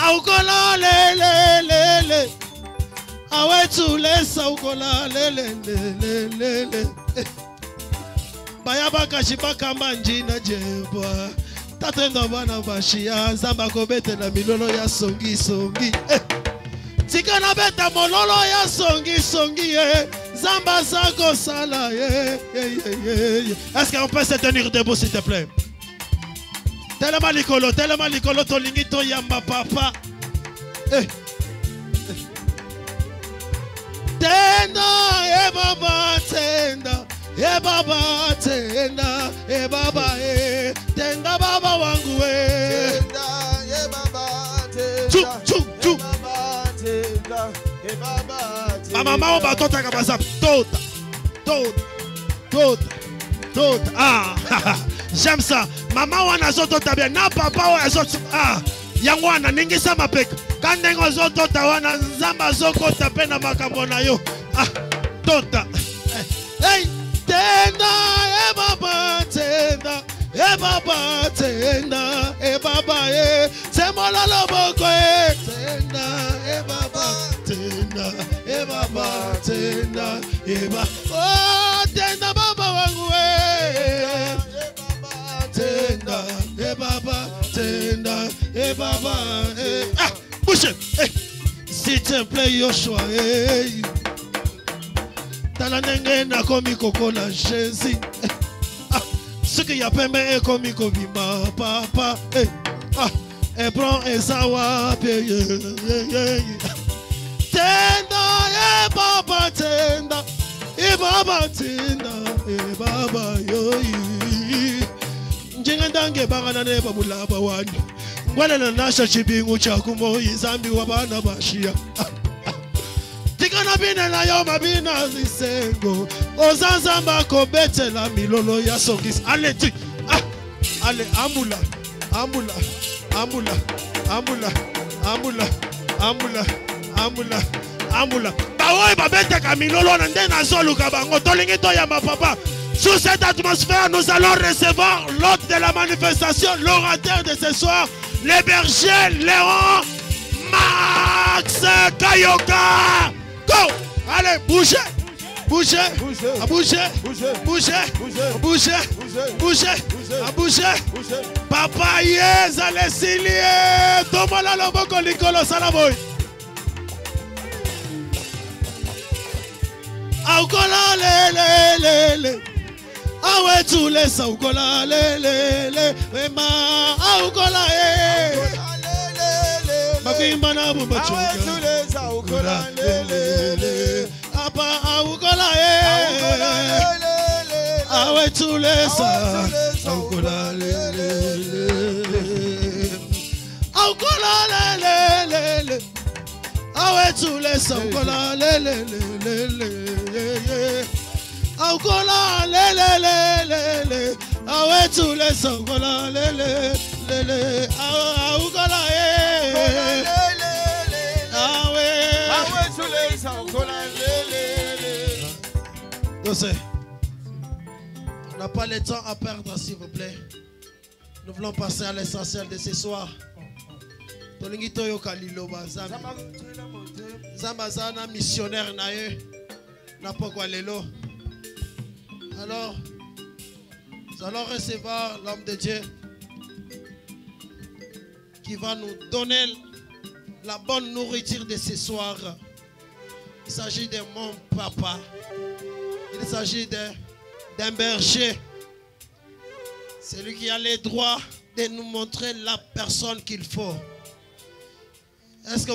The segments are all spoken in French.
Aukola lele. Awe tulesa aukola lele. Bayaba kashibaka manjina jebwa. Tatendo bana bashia zamba kobete na milolo ya songi. Tika na beta mololo ya songi zamba sako sala Est-ce qu'on peut se tenir debout s'il te plaît? Tellement likolo tolingi to yamba papa. Tenda baba tenda. Baba tenda, baba tenda baba wangu tenda, baba tenda, chu. Baba tenda, baba tenda. Mama on tota kabasa tota. Ah, j'aime ça. Maman wana zoto tabia na papa wa zoto yango wana ningisa mapeka. Kandengo zoto tawana nzamba zoko tapena makambo na yo. Tota. Hey. Tenda, baba tenda, baba tenda, baba c'est moi la loboko tenda, baba tenda, baba tenda, oh tenda baba wangu baba tenda, baba tenda, baba bouche, s'il te plaît Yoshua Talanenge na komi koko na Jésus. Ce qui a permis komi kobima papa. Et prend et sawa paye. Tenda baba tenda. Baba tenda. Baba yoyi. Njengandange bangana ne babulaba wani. Ngwana na nasha chibingu chakumo izambi wabana bashia. Tikana bina na yo mabina zisengo Ozanzamba kobete la milolo ya songis. Allez tu allez ambula Bawe babete ka milolo na ndena zoluka bango tolingi to ya papa. Sous cette atmosphère nous allons recevoir l'hôte de la manifestation, l'orateur de ce soir, les bergers Léon Max Kayoka. Go! Allez, bougez! Papa, yes, allez, Silie! Tomola loboko likolo salaboy! Aukola lele! Awe tule sa aukola lele! Wema aukola Makimba na bumba chunga Apa aukola Awe tulesa aukola Aukola lele Awe tulesa aukola lele Aukola lele Awe tulesa aukola lele Aukola on n'a pas le temps à perdre, s'il vous plaît. Nous voulons passer à l'essentiel de ce soir. Zambazana missionnaire nae na pokwa lelo. Alors, nous allons recevoir l'homme de Dieu qui va nous donner la bonne nourriture de ce soir. Il s'agit de mon papa. Il s'agit d'un berger. C'est lui qui a le droit de nous montrer la personne qu'il faut. Est-ce que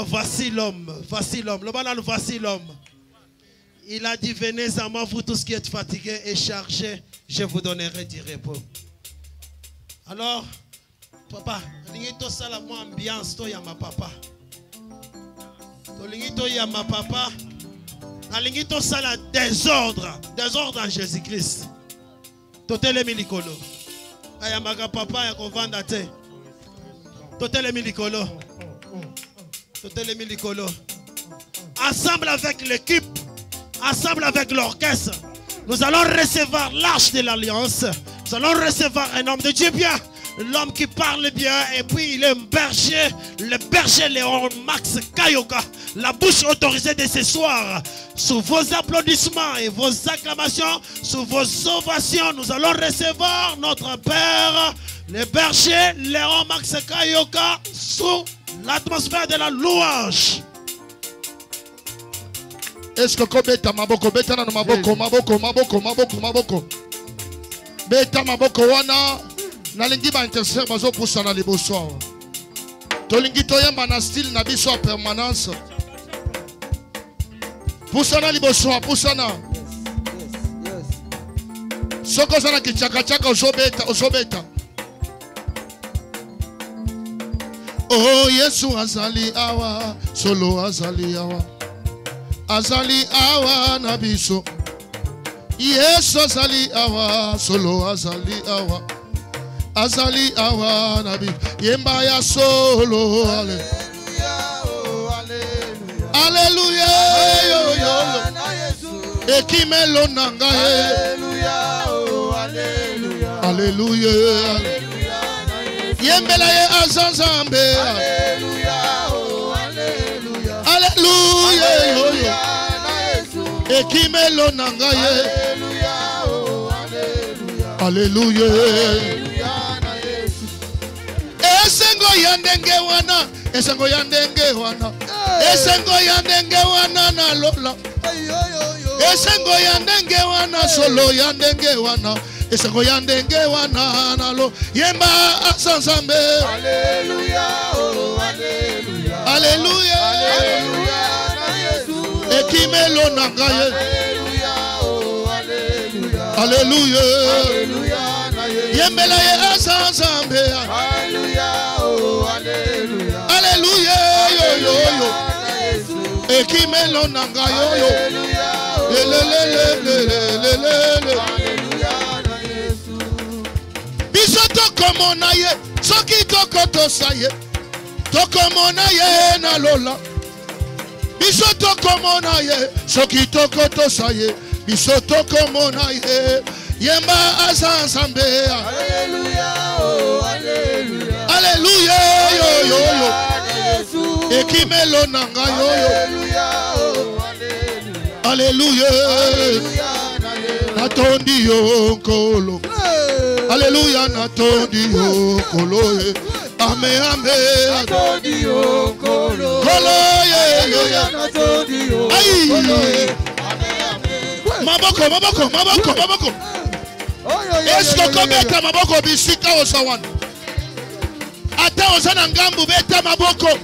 voici l'homme? Voici l'homme. Voici l'homme. Il a dit, venez à moi, vous tous qui êtes fatigués et chargés, je vous donnerai du repos. Alors, papa, l'ingito sala mo ambiance to ya ma papa. To l'ingito ya ma papa. L'ingito sala désordre en Jésus-Christ. Totele milikolo. Ayamaga papa ya kovanda te. Totele milikolo. Totele milikolo. Ensemble avec l'équipe, ensemble avec l'orchestre, nous allons recevoir l'arche de l'alliance. Nous allons recevoir un homme de Dieu bien. l'homme qui parle bien, et puis il est berger, le berger Léon Max Kayoka, la bouche autorisée de ce soir. Sous vos applaudissements et vos acclamations, sous vos ovations, nous allons recevoir notre Père, le berger Léon Max Kayoka, sous l'atmosphère de la louange. Est-ce que kobeta maboko beta na maboko maboko beta maboko wana nalingi ba intercesseur bazo poussa na liboso tolingi toyamba na style na biso permanence poussa na liboso poussa na soko sana kichaka chaka osobeta oh Yesu azali awa solo azali awa azali awa na biso Yesu azali awa solo azali awa na biso yemba ya solo Alléluia yo yo ekimelo nanga Alléluia yembela ye azanzambe Alléluia yo yo ekimelo nanga ye Alléluia esengo ya ndenge wana esengo ya ndenge wana na lola esengo ya ndenge wana solo ya ndenge wana esengo ya ndenge wana na lo yemba asanzambe Alléluia Alléluia ekimelo nanga ye Alléluia yembela ye asanzambe Alléluia yo yo ekimelo nanga yo yo biso tokomona ye soki tokotosa ye tokomona ye na lola biso tokomona ye soki tokotosa ye biso tokomona ye yemba asanzambe Alléluia yo yo ekimelo nanga yo yo Alléluia natondi yo nkolo Alléluia natondi yo nkolo ame natondi yo nkolo maboko est-ce que kobeta maboko bisika osawana ata osana ngambu beta maboko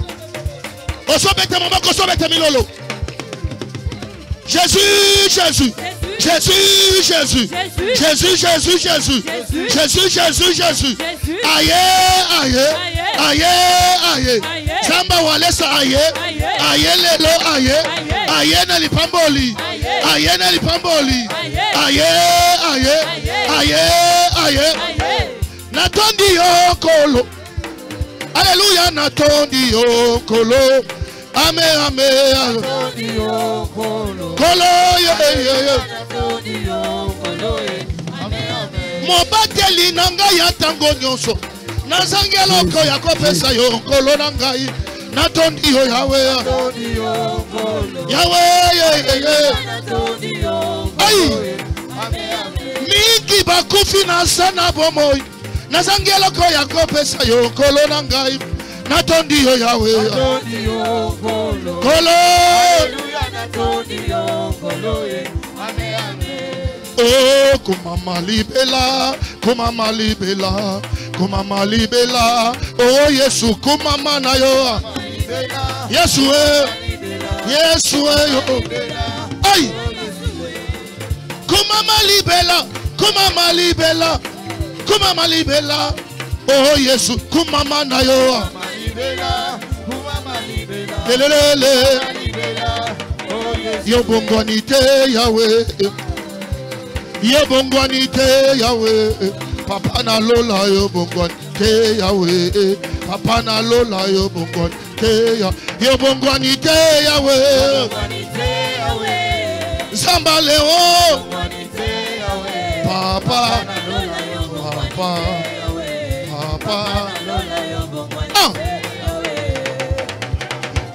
osobeta maboko osobeta milolo Jésus Jésus Jésus Jésus Jésus Jésus Jésus Jésus Jésus Jésus aye aye aye aye samba walesa aye aye lelo aye aye na lipamboli aye na lipamboli aye aye aye aye natondi yo kolo Alléluia natondi yo kolo ame ame natondi yo kolo ye mobateli nanga ya tango nyonso nazangeloko ya kopesa yo nkolo na ngai natondi yo yawe ai mingi bakufi na sana bomoi nazangeloko ya kopesa yo nkolo na ngai natondi yo yawe kolo oh kumama libela oh Yesu kumama na yo Yesu yo ai kumama libela oh Yesu kumama na yo lelele yo bongwanite yawe yo bongwanite yawe papa na lola yo bongwanite yawe papa na lola yo bongwanite yo bongwanite yawe Zamba Leo papa papa papa.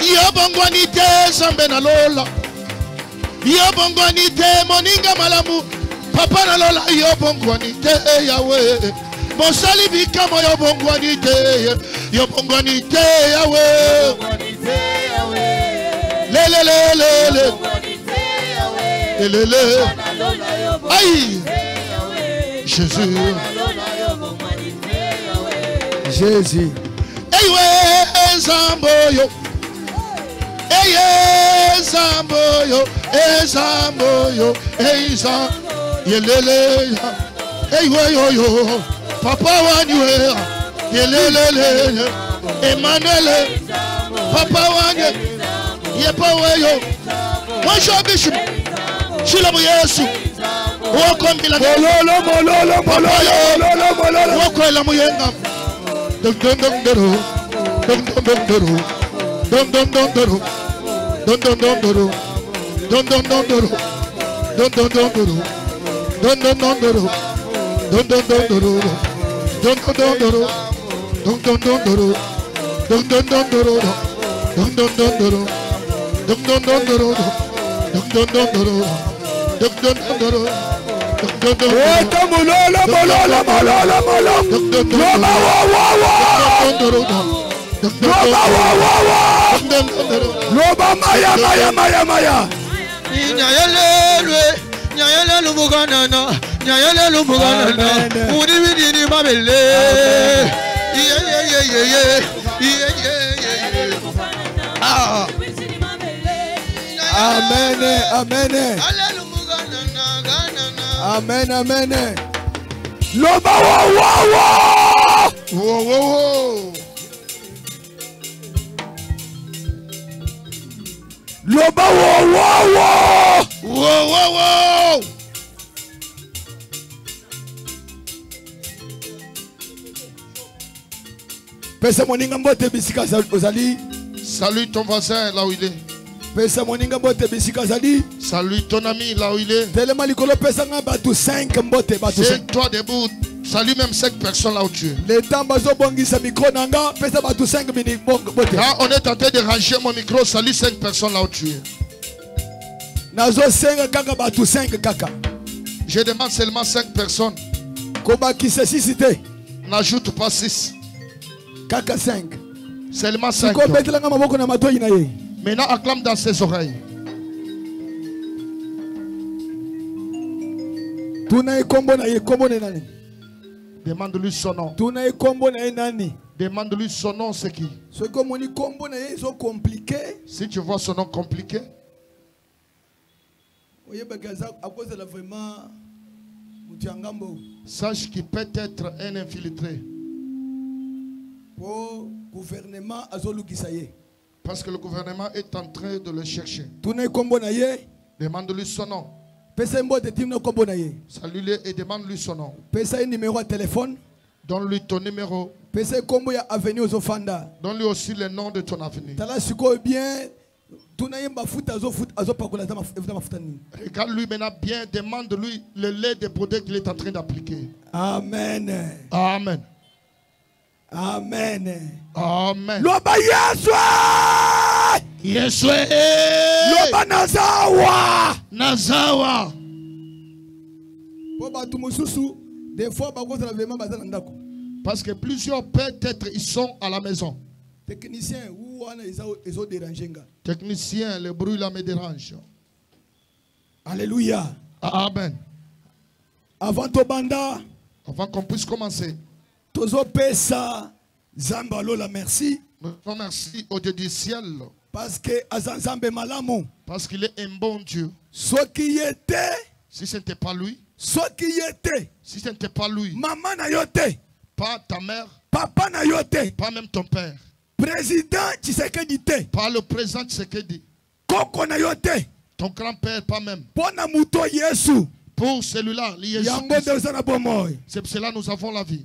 Yo bongwani te zambe na lola. Yo bongwani te moninga malamu. Papa na lola yo bongwani te Yahweh. Mosali bikamo yo bongwani te. Yo bongwani te Yahweh. Le le le le le. Le le le. Aïe. Jésus. Jésus. Eywe zamboyo. Eye zamboyo. Zamboyo. Zam. Yelele. Eywe yo yo. Papa wanywe. Yelele. Emmanuel. Papa wanywe. Yepaweyo. Mwajo bishop. Shila mu Yesu. Woko mbila. Mololo, mololo, mololo, mololo. Woko ela mu yenga. Dum dum dum dum. Dum dum dum dum. Dum dum dum dum. Dum dum dum dum. Dum dum dum dum. Dum dum dum dum. Dum dum dum dum. Dum dum dum dum. Dum dum dum dum. Dum dum dum dum. Dum dum dum dum. Dum dum dum dum. Dum dum dum dum. Dum dum dum dum. Dum dum dum dum. Dum dum dum. Eto mololo, mololo, mololo, mololo. Loba wa wa wa. Loba wa wa wa. Loba maya maya maya maya. Nyayelelwe, nyayelelu buganana, nyayelelu buganana. Udi bidini babele. Ye ye ye ye ye, ye ye ye ye. Ah. Amen, amen. Alelu buganana, ganana. Amen, amen. Loba wa wa wa. Wow, wow, wow. Loba wa wa wa. Wow, wow, wow. Pesa moninga mbote bisika ozali. Salue ton voisin là où il est. Pesa moninga mbote bisika ozali. Salue ton ami là où il est. Telema likolo pesa nga batu 5 mbote batu 5. C'est toi debout. Salue même 5 personnes là où tu es. Le temps bazo bongisa micro nanga pesa batu 5 minutes mbote. Là, on est en train de ranger mon micro. Salue 5 personnes là où tu es. Nazo 5 kaka batu 5 kaka. Je demande seulement 5 personnes. Koba qui se cité. N'ajoute pas 6. Kaka 5. Seulement 5. Ko betela nga maboko na matoi na ye. Maintenant, acclame dans ses oreilles. Tuna e kombo na ye kombo na nani? Demande-lui son nom. Tuna e kombo na ye nani? Demande-lui son nom, c'est qui? Ce que moni kombo na ye so compliqué. Si tu vois son nom compliqué, Oye bagaza à cause de la vraiment mutiangambo. sache qu'il peut être un infiltré. Pour gouvernement azolukisa ye. Parce que le gouvernement est en train de le chercher. Tuna e kombo na ye. Demande-lui son nom. Pesa mbo de timno kombo na ye. Salue-le et demande-lui son nom. Pesa un numéro de téléphone. Donne-lui ton numéro. Pesa kombo ya avenue Ozofanda. Donne-lui aussi le nom de ton avenir. Tala siko bien. Tuna ye mafuta azopakola za mafuta ni. Regarde-lui maintenant bien. Demande-lui le lait de produits qu'il est en train d'appliquer. Amen. Amen. Amen. Amen. Loba Yeswa. Yesu. Loba Nazawa. Nazawa. Po batu mususu des fois bakoza na vraiment bazana ndako. Parce que plusieurs peut-être ils sont à la maison. Technicien ou wana ezo déranger nga. Technicien, le bruit là me dérange. Alléluia. Amen. Avant to banda, Avant qu'on puisse commencer, tozo pesa zamba lola merci nous remercions au Dieu du ciel parce que azanzambe malamu. parce qu'il est un bon Dieu. Soki yete, Si ce n'était pas lui, soki yete, si ce n'était pas lui, maman na yote, pas ta mère, papa na yote, pas même ton père, président Tshisekedi te, pas le président Tshisekedi, koko na yote, ton grand-père, pas même. pona muto Yesu. Pour celui-là, Yango de zana bomoy. c'est pour cela que nous avons la vie.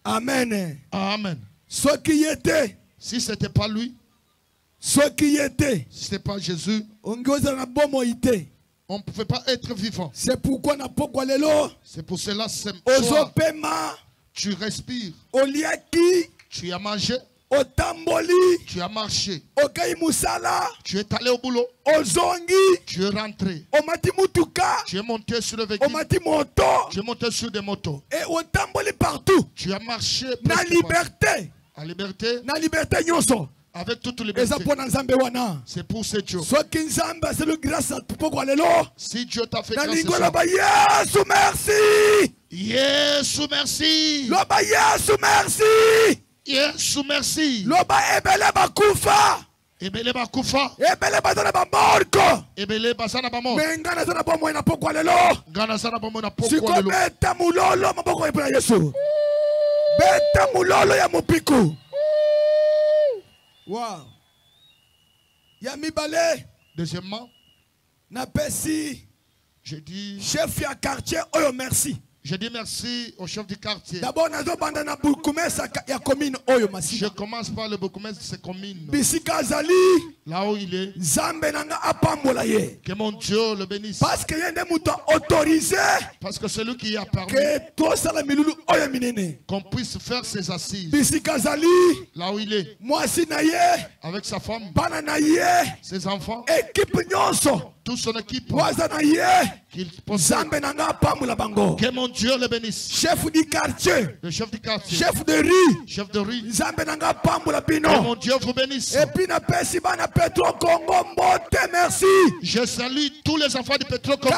Amen. Amen. Soki yete, Si ce n'était pas lui, soki yete, si ce n'était pas Jésus, ongoza na bomoy te. on ne pouvait pas être vivant. C'est pourquoi na pokwa lelo, C'est pour cela que ozo pema, Tu respires. Oliaki. Tu as mangé. Otamboli. Tu as marché. Okai musala. Tu es allé au boulot. Ozongi. Tu es rentré. Omati mutuka. Tu es monté sur le véhicule. Omati moto. Tu es monté sur des motos. Et otamboli partout. Tu as marché. Na liberté. À liberté. Na liberté nyonso. Avec toute liberté. C'est pour ce Dieu. Si Dieu t'a fait grâce, Yesu merci. Yesu merci. Loba Yesu merci. Yesu merci. Loba ebele bakufa. Ebele bakufa. Ebele bazana ba morko. Ebele bazana ba morko. Mengana zana ba moyo na pokwa lelo. Ngana zana ba moyo na pokwa lelo. Siko beta mulolo maboko ya Yesu. Beta mulolo ya mupiku. Wow. Yami balé. Deuxièmement, Napesi. Je dis chef ya quartier oyo merci. Je dis merci au chef du quartier. D'abord, je commence par le bourgmestre de cette commune. Là où il est. Que mon Dieu le bénisse. Parce que autorisé. Parce que c'est lui qui a permis qu'on puisse faire ses assises. Là où il est. Avec sa femme. Ses enfants. Toute son équipe. Qu'il possède. Que mon Dieu le bénisse. Chef du quartier. Le chef du quartier. Chef de rue. Chef de rue. Que mon Dieu vous bénisse. Et puis Petro Congo Mbote, merci. Je salue tous les enfants du Petro Congo.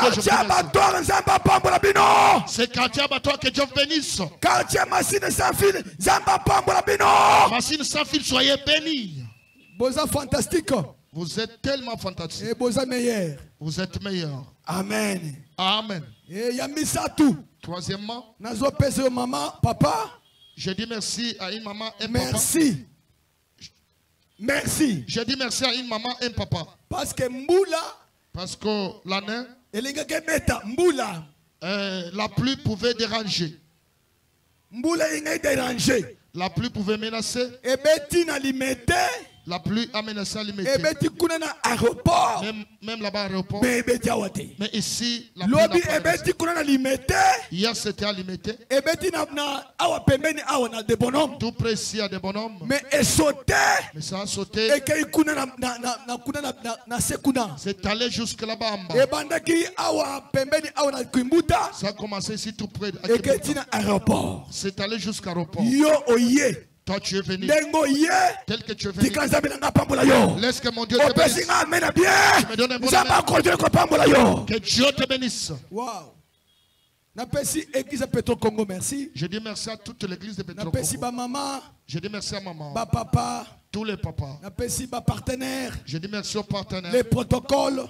C'est quartier abattoir que Dieu vous bénisse. Quartier Massine sans fil, Zamba Pambola Bino. Massine sans fil, soyez bénis. Boza fantastique. Vous êtes tellement fantastique. Et Boza meilleur. Vous êtes meilleur. Amen. Amen. Et Yamisa tout. Troisièmement, Nazo pèse maman, papa. Je dis merci à une maman et un papa. Merci. Merci. Je dis merci à une maman et un papa. Parce que Mboula. Parce que l'année. Mboula. La pluie pouvait déranger. Mboula il déranger. La pluie pouvait menacer. Et Betty n'a limité. La pluie a menacé à limiter. Même là-bas à l'aéroport. Mais ici, la pluie n'a pas menacé. Hier, c'était à limiter. Tout près ici, il y a des bonhommes. Mais ça a sauté. C'est allé jusque là-bas en bas. Ça a commencé ici tout près. C'est allé jusqu'à l'aéroport. Toi, tu es venu. Tel que tu es venu. Laisse que mon Dieu te bénisse. Tu me donnes un bon amen. Que Dieu te bénisse. Wow. Je dis merci à toute l'église de Petro Congo. Je dis merci à maman. Papa. Tous les papas. Je dis merci aux partenaires. Les protocoles.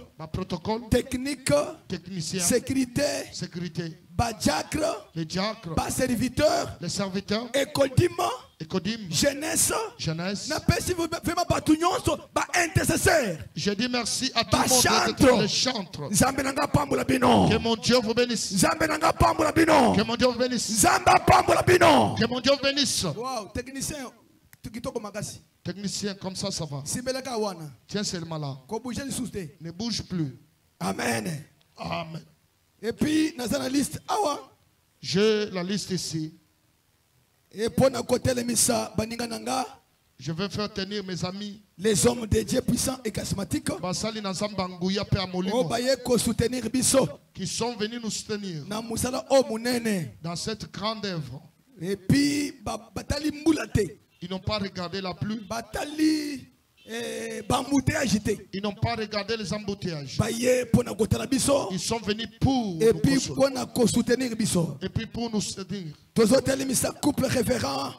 Technique. Technicien. Sécurité. Les diacres. Serviteurs. Les serviteurs. Écodim. Jeunesse. Je dis merci à tout le monde. Les chantres. Que mon Dieu vous bénisse. Que mon Dieu vous bénisse. Que mon Dieu vous bénisse. Wow, technicien. Technicien, comme ça, ça va. Tiens seulement là. Ne bouge plus. Amen. Amen. Et puis, dans la liste, j'ai la liste ici. Et pour notre côté, je vais faire tenir mes amis. Les hommes de Dieu puissants et charismatiques. Qui sont venus nous soutenir. Dans cette grande œuvre. Et puis, ils n'ont pas regardé la pluie. Ils n'ont pas regardé les embouteillages. Ils sont venus pour et puis pour nous soutenir. Et puis pour nous soutenir. Couple référent,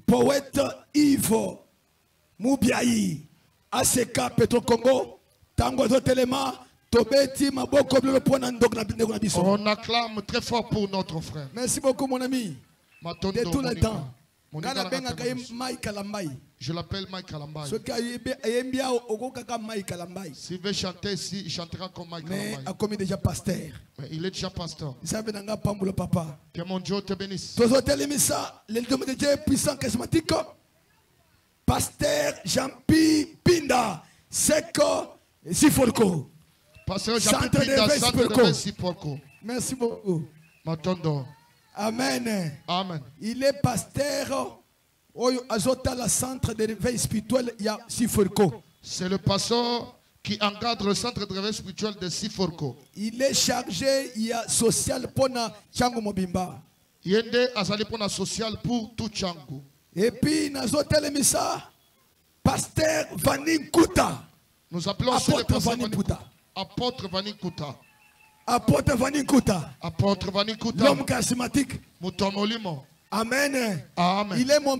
poète Yves Moubiaï, ACK Petro Congo, Tango Zotelema, Tobeti Maboko. On acclame très fort pour notre frère. Merci beaucoup mon ami. De tout le temps. Je l'appelle Mike Kalambai. S'il veut chanter ici, il chantera comme Mike Kalambai. Mais déjà pasteur. Mais il est déjà pasteur. Papa. Que mon Dieu te bénisse. Pasteur Jean-Pierre Pinda, Seko Sifolko. Pasteur Jean-Pierre Pinda, Centre de Sifolko. Merci beaucoup. Matondo. Amen. Amen. Il est pasteur au Azotala centre de réveil spirituel il y a Siforko. C'est le pasteur qui encadre le centre de réveil spirituel de Siforko. Il est chargé il y a social pour Tchango Mobimba. Yende azali pona social pour tout Tchango. Et puis Nazotele Missa pasteur Vanin Kuta. Nous appelons aussi le Apôtre pasteur Vanin Kuta. Apôtre Vanin Kuta. Apôtre Vanin Kuta. Apôtre Vanin Kuta. L'homme charismatique. Mutomolimo. Amen. Amen. Il est mon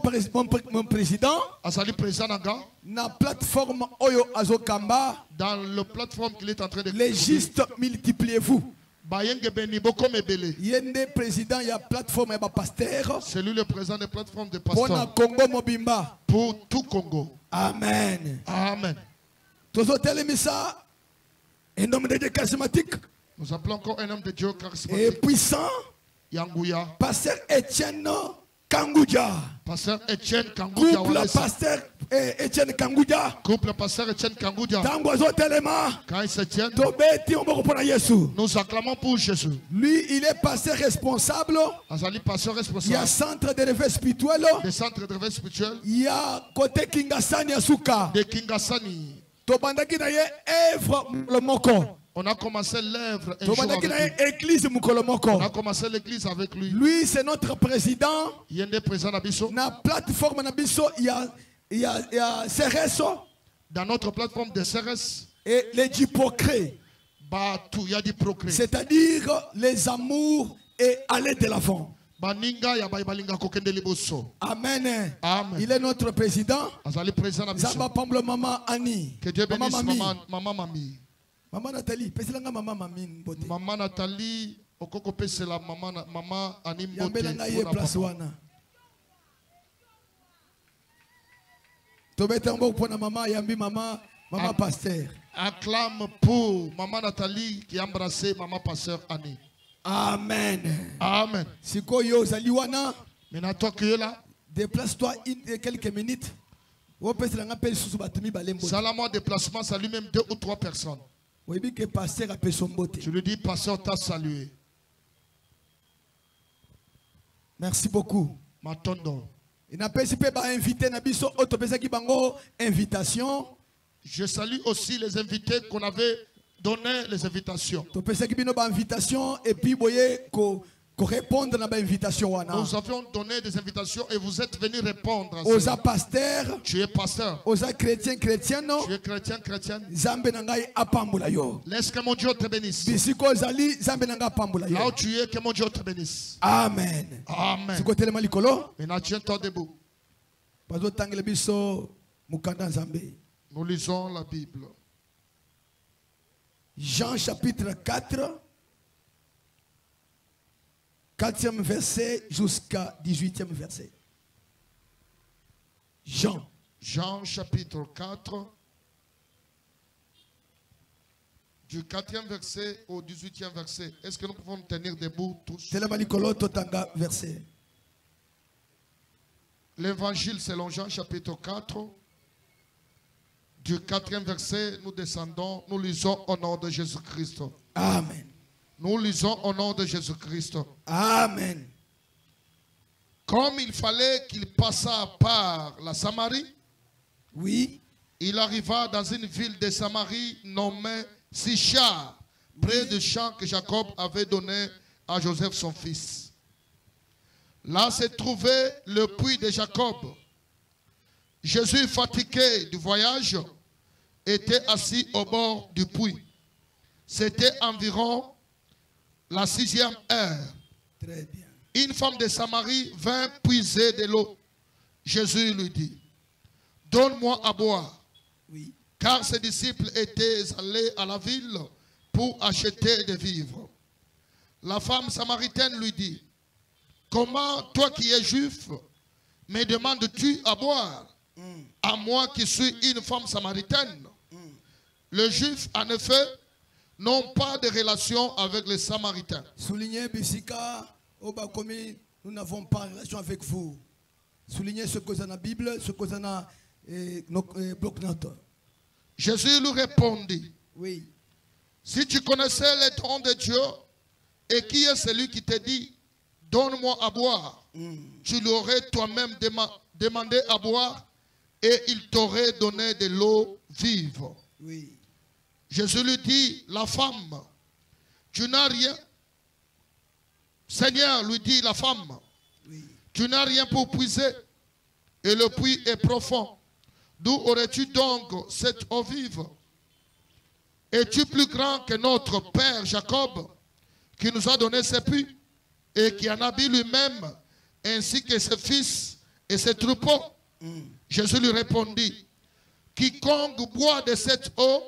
président. Azali président nanga. Na plateforme Oyo Azokamba. Dans la plateforme qu'il est en train de Les justes multipliez-vous. Bayenge beni boko mebele. Yende président ya plateforme ya pasteur. C'est lui le président des plateformes de Pour na pasteurs. Congo Mobimba. Pour tout Congo. Amen. Amen. Tozo telemisa. Un homme de Dieu charismatique Nous appelons encore un homme de Dieu et charismatique. puissant. Yanguya. Pasteur Etienne Kanguja. Pasteur Etienne Kanguja. Couple pasteur Etienne Kanguja. Couple pasteur Etienne Kanguja. Tango zo telema. Quand il se tient, Tobeti on pour Yesu. nous acclamons pour Jésus. Lui, il est pasteur responsable. Azali pasteur Il y a responsable centre de réveil spirituel. des centres de réveil spirituel Il y a côté Kingasani Asuka. de Kingasani. Tobandaki na ye œuvre le moko. On a commencé l'œuvre un jour Tobandaki na ye avec lui. église mukolo moko. On a commencé l'église avec lui. Lui, c'est notre président. Il y a des présidents d'Abisso. Na plateforme na biso, il y a CRSO Dans notre plateforme de CRS, et les hypocrites. il y a du procré. C'est-à-dire les amours et aller de l'avant. Baninga ya balinga kokende liboso. Amen. Amen. Il est notre président. Azali président d'Abisso. Zamba Pamble Maman Annie. Que Dieu bénisse Maman maman Mami. Maman Nathalie. Peselanga Maman Mami Mbote. Maman Nathalie, okoko pese la maman Annie Yambelanga ye Mbote. place wana. Tobeta mbo pona maman yambi maman pasteur. Acclame pour maman Nathalie qui a embrassé maman pasteur Annie. Amen. Amen. Siko yo zaliwana. Maintenant toi qui es là, Déplace-toi quelques minutes. Salomon déplacement, ça lui-même 2 ou 3 personnes. Je lui dis, pasteur t'a salué. Merci beaucoup. Matondo. Je salue aussi les invités qu'on avait donné les invitations. Nous avions donné des invitations et vous êtes venus répondre à ça. Pasteur, tu es pasteur. Chrétien, tu es chrétienne. Laisse que mon Dieu te bénisse. Là où tu es, que mon Dieu te bénisse. Amen. Amen. Maintenant, tiens-toi debout. Nous lisons la Bible. Jean chapitre 4. 4e verset jusqu'à 18e verset. Jean chapitre 4, du 4e verset au 18e verset. Est-ce que nous pouvons nous tenir debout tous? L'évangile selon Jean chapitre 4, du 4e verset, nous descendons, nous lisons au nom de Jésus-Christ. Amen. Nous lisons au nom de Jésus-Christ. Amen. Comme il fallait qu'il passât par la Samarie, oui, il arriva dans une ville de Samarie nommée Sichar, près du champ que Jacob avait donné à Joseph son fils. Là se trouvait le puits de Jacob. Jésus, fatigué du voyage, était assis au bord du puits. C'était environ la 6e heure. Très bien. Une femme de Samarie vint puiser de l'eau. Jésus lui dit, donne-moi à boire. Oui. Car ses disciples étaient allés à la ville pour acheter des vivres. La femme samaritaine lui dit, comment toi qui es juif, me demandes-tu à boire, à moi qui suis une femme samaritaine? Les juifs, en effet, n'ont pas de relation avec les Samaritains. Soulignez, Bissika, nous n'avons pas de relation avec vous. Soulignez ce que c'est dans la Bible, ce que c'est dans nos blocs-notes. Jésus lui répondit, oui. Si tu connaissais les dons de Dieu, et qui est celui qui te dit, donne-moi à boire. Tu l'aurais toi-même demandé à boire et il t'aurait donné de l'eau vive. Oui. Jésus lui dit, la femme, tu n'as rien. Seigneur, lui dit la femme, Oui. tu n'as rien pour puiser et le puits est profond. D'où aurais-tu donc cette eau vive? Es-tu plus grand que notre père Jacob qui nous a donné ce puits et qui en a bu lui-même ainsi que ses fils et ses troupeaux? Jésus lui répondit, quiconque boit de cette eau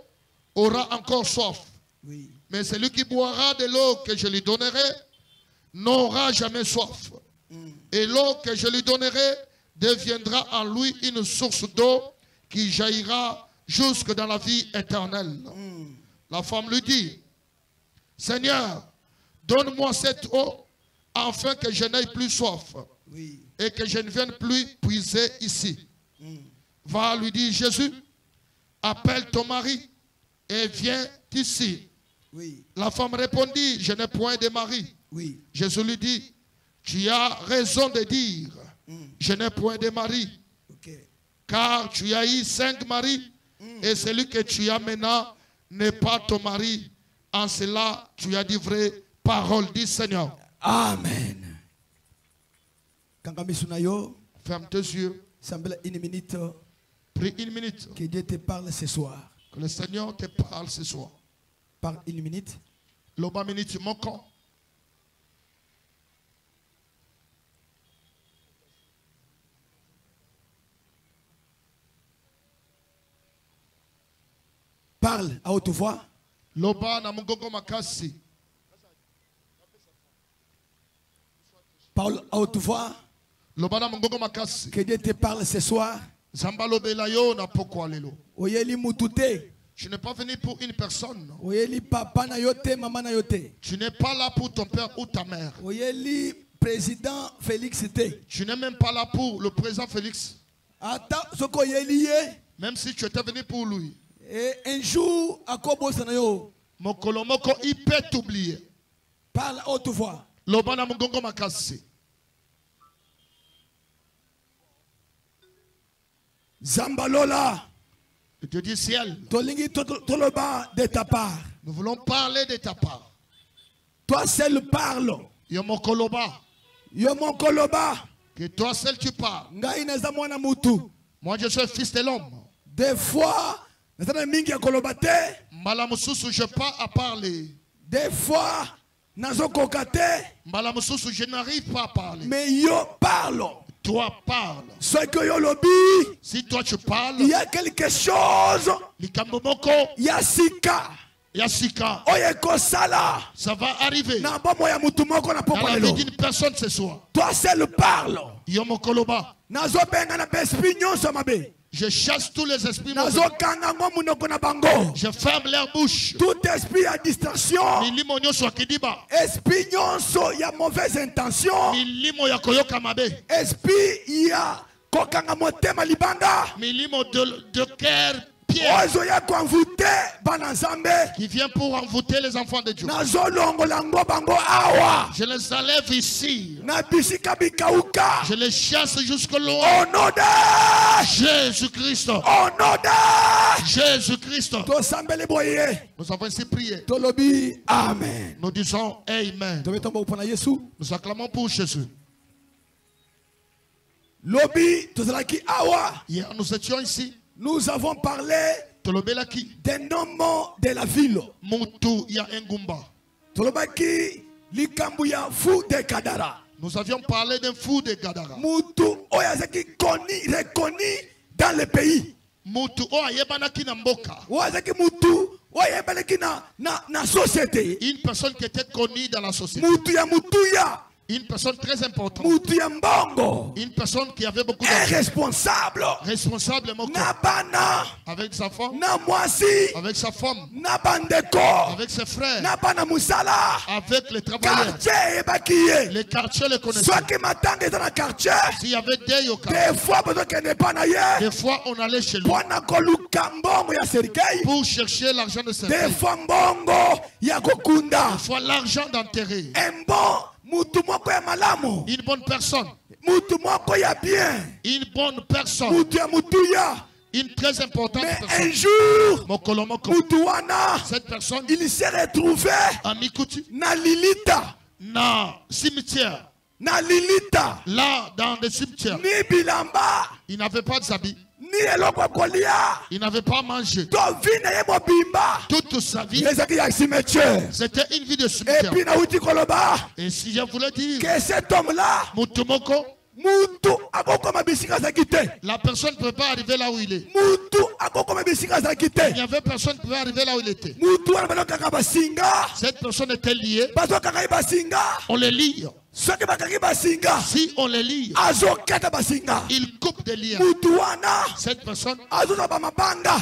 aura encore soif. Oui. Mais celui qui boira de l'eau que je lui donnerai n'aura jamais soif. Et l'eau que je lui donnerai deviendra en lui une source d'eau qui jaillira jusque dans la vie éternelle. La femme lui dit, Seigneur, donne-moi cette eau afin que je n'aie plus soif Oui. et que je ne vienne plus puiser ici. Va, lui dit Jésus, appelle ton mari et viens ici. Oui. La femme répondit, je n'ai point de mari. Oui. Jésus lui dit, tu as raison de dire, je n'ai point de mari, Ok. car tu as eu 5 maris, et celui que tu as maintenant n'est pas ton mari. En cela, tu as dit vraie parole, dit Seigneur. Amen. Kangamisuna Ferme tes yeux, semble une minute prie 1 minute, que Dieu te parle ce soir. que le Seigneur te parle ce soir. Parle 1 minute. Loba minute, mon camp. Parle à haute voix. Loba na mungongo makasi. Parle à haute voix. Loba na mungongo makasi. Que Dieu te parle ce soir. Zamba lobela yo na pokwa lelo. Oyeli mutute. Tu n'es pas venu pour une personne. Oyeli papa na yote, maman na yote. Tu n'es pas là pour ton père ou ta mère. Oyeli président Félix te. Tu n'es même pas là pour le président Félix. Ata soko oyeli ye. Même si tu étais venu pour lui. Et un jour akobosa na yo. Mokolo moko, il peut t'oublier. Parle à haute voix. Lobana mungongo makasi. Zambalola. Et Dieu dit ciel. Tolingi toloba de ta part. Nous voulons parler de ta part. Toi seul parle. Yo mokoloba. Yo mokoloba. Que toi seul tu parles. Ngai naza mwana mutu. Moi je suis fils de l'homme. Des fois, nazana mingi ya koloba te. Mbala mususu je pas à parler. Des fois, nazokoka te. Mbala mususu je n'arrive pas à parler. Mais yo parle. Toi parle. Ce que yo lobi, Si toi tu parles. il y a quelque chose. Likambo moko. Il y a sika. Yasika. Oye kosala. Ça va arriver. Na bomo ya mutu moko na Dans poko la lelo. vie d'une personne ce soir. Toi seul parle. Yo mokoloba. Nazo benga na bespi nyonso mabe. Je chasse tous les esprits mauvais. Nazo kanga ngo munoko na bango. Je ferme leur bouche. Tout esprit à distraction. Milimo nyonso akidiba. Esprit nyonso ya mauvaise intention. Milimo ya koyoka mabe. Esprit ya kokanga motema libanga. Milimo de cœur pierre. Ozo ya konvute bana nzambe. Qui vient pour envoûter les enfants de Dieu. Nazo longola ngo bango awa. Je les enlève ici. Na bisika bikauka. Je les chasse jusqu'au loin. Au nom de Jésus-Christ. Au nom de Jésus-Christ. To sambele boye. Nous avons ainsi prié. Tolobi amen. Nous disons Amen. To betomba upona Yesu. Nous acclamons pour Jésus. Lobi tozalaki awa. Hier, nous étions ici. Nous avons parlé Tolobelaki. des noms de la ville. Mutu ya Engumba. Tolobaki likambu ya fou de Kadara. Nous avions parlé d'un fou de Gadara. Mutu oyazaki reconnu dans le pays. Mutu o ayebanaki na mboka. Oyazaki mutu oyebanaki na société. Une personne qui était connue dans la société. Mutu ya mutuya. Une personne très importante. Mutu ya mbongo. Une personne qui avait beaucoup Un d'argent. responsable. Responsable moko. Na bana. Avec sa femme. Na mwasi. Avec sa femme. Na bandeko. Avec ses frères. Na bana musala. Avec les travailleurs. Quartier ebakiye. Les quartiers les connaissaient. Soit que matanga est dans le quartier. S'il y avait des au quartier. Des fois, besoin qu'elle n'est pas naïe. Des fois, on allait chez lui. Wana koluka mbongo ya serikali. Pour chercher l'argent de ses Des frères. fois mbongo ya kokunda. Des fois, l'argent d'enterrer. Embo mutu moko ya malamu, une bonne personne, mutu moko ya bien, une bonne personne, mutu ya mutuya. une très importante Mais personne. un jour, Mokolo moko. mutu wana, Cette personne, il s'est retrouvé à Mikuti, na lilita, dans le cimetière, na lilita, là, dans le cimetière, ni bilamba, il n'avait pas d'habits, ni eloko ya kolia, il n'avait pas mangé. to vi na ye mobimba. Toute sa vie, Ezaki ya cimetière. c'était une vie de Et cimetière. puis na uti koloba, Et si je voulais dire, que cet homme-là, Mutumoko, mutu akokoma bisika za kite. la personne ne peut pas arriver là où il est. Mutu akokoma bisika za Il kite. n'y avait personne qui pouvait arriver là où il était. Mutu wana balokaka basinga, Cette personne était liée. bazokaka ye basinga. On les lie. Soki bakaki basinga, Si on les lie, azokata basinga. il coupe des liens. Mutu wana Cette personne, azoza bamabanga,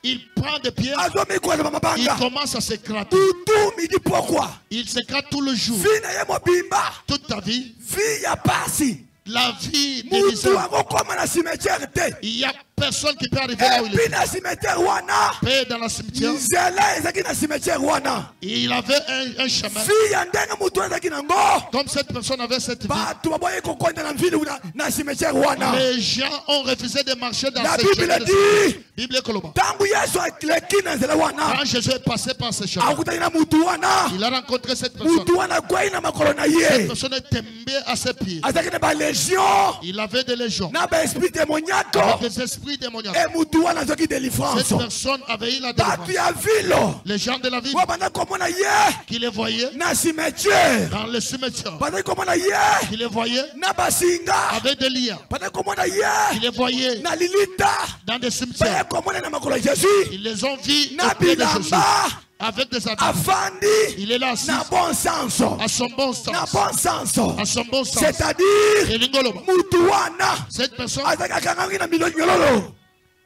il prend des pierres, azomikoza il bamabanga. commence à se gratter. Mutu midi pourquoi? Il se gratte tout le jour. Vi na ye mobimba, Toute ta vie, vi ya pasi. la vie de Mutu misère. akokoma na cimetière te. Il n'y a personne qui peut arriver là où Et il puis est. na cimetière wana, Paix dans la cimetière. nzela ezaki na cimetière wana. Et il avait un chemin. Vi ya ndenge mutu ezaki nango. Comme cette personne avait cette vie, Bato baboyi kokonda na ville na cimetière wana. les gens ont refusé de marcher dans La ce Bible chemin. dit, Bible Koloba. tangu Yesu aleki na nzela wana, Quand Jésus est passé par ce chemin, akutani na mutu wana, il a rencontré cette personne. mutu wana kwai na makolo na Cette ye. personne est tombée à ses pieds. Azaki na ba légion, Il avait des légions, na ba esprit démoniaque. avec des esprits démoniaques. Et mutu wana azaki délivrance. Cette personne avait eu la Bato délivrance. ya ville, Les gens de la ville wabanda komona ye qui les voyaient na cimetière. dans le cimetière, Bazaki komona ye qui les voyaient na basinga. avec des liens, Bazaki komona qui ye les voyaient na lilita. dans des Baye cimetières. komona na makolo ya Jésus. Ils les ont vus Na auprès de Jésus bilamba avec des habits. afandi Il est là assis na bon sens. à son bon Na sens. bon sens. À son bon sens. C'est-à-dire Et Lingoloba, mutu wana cette personne, azaki akangamaki na minyololo.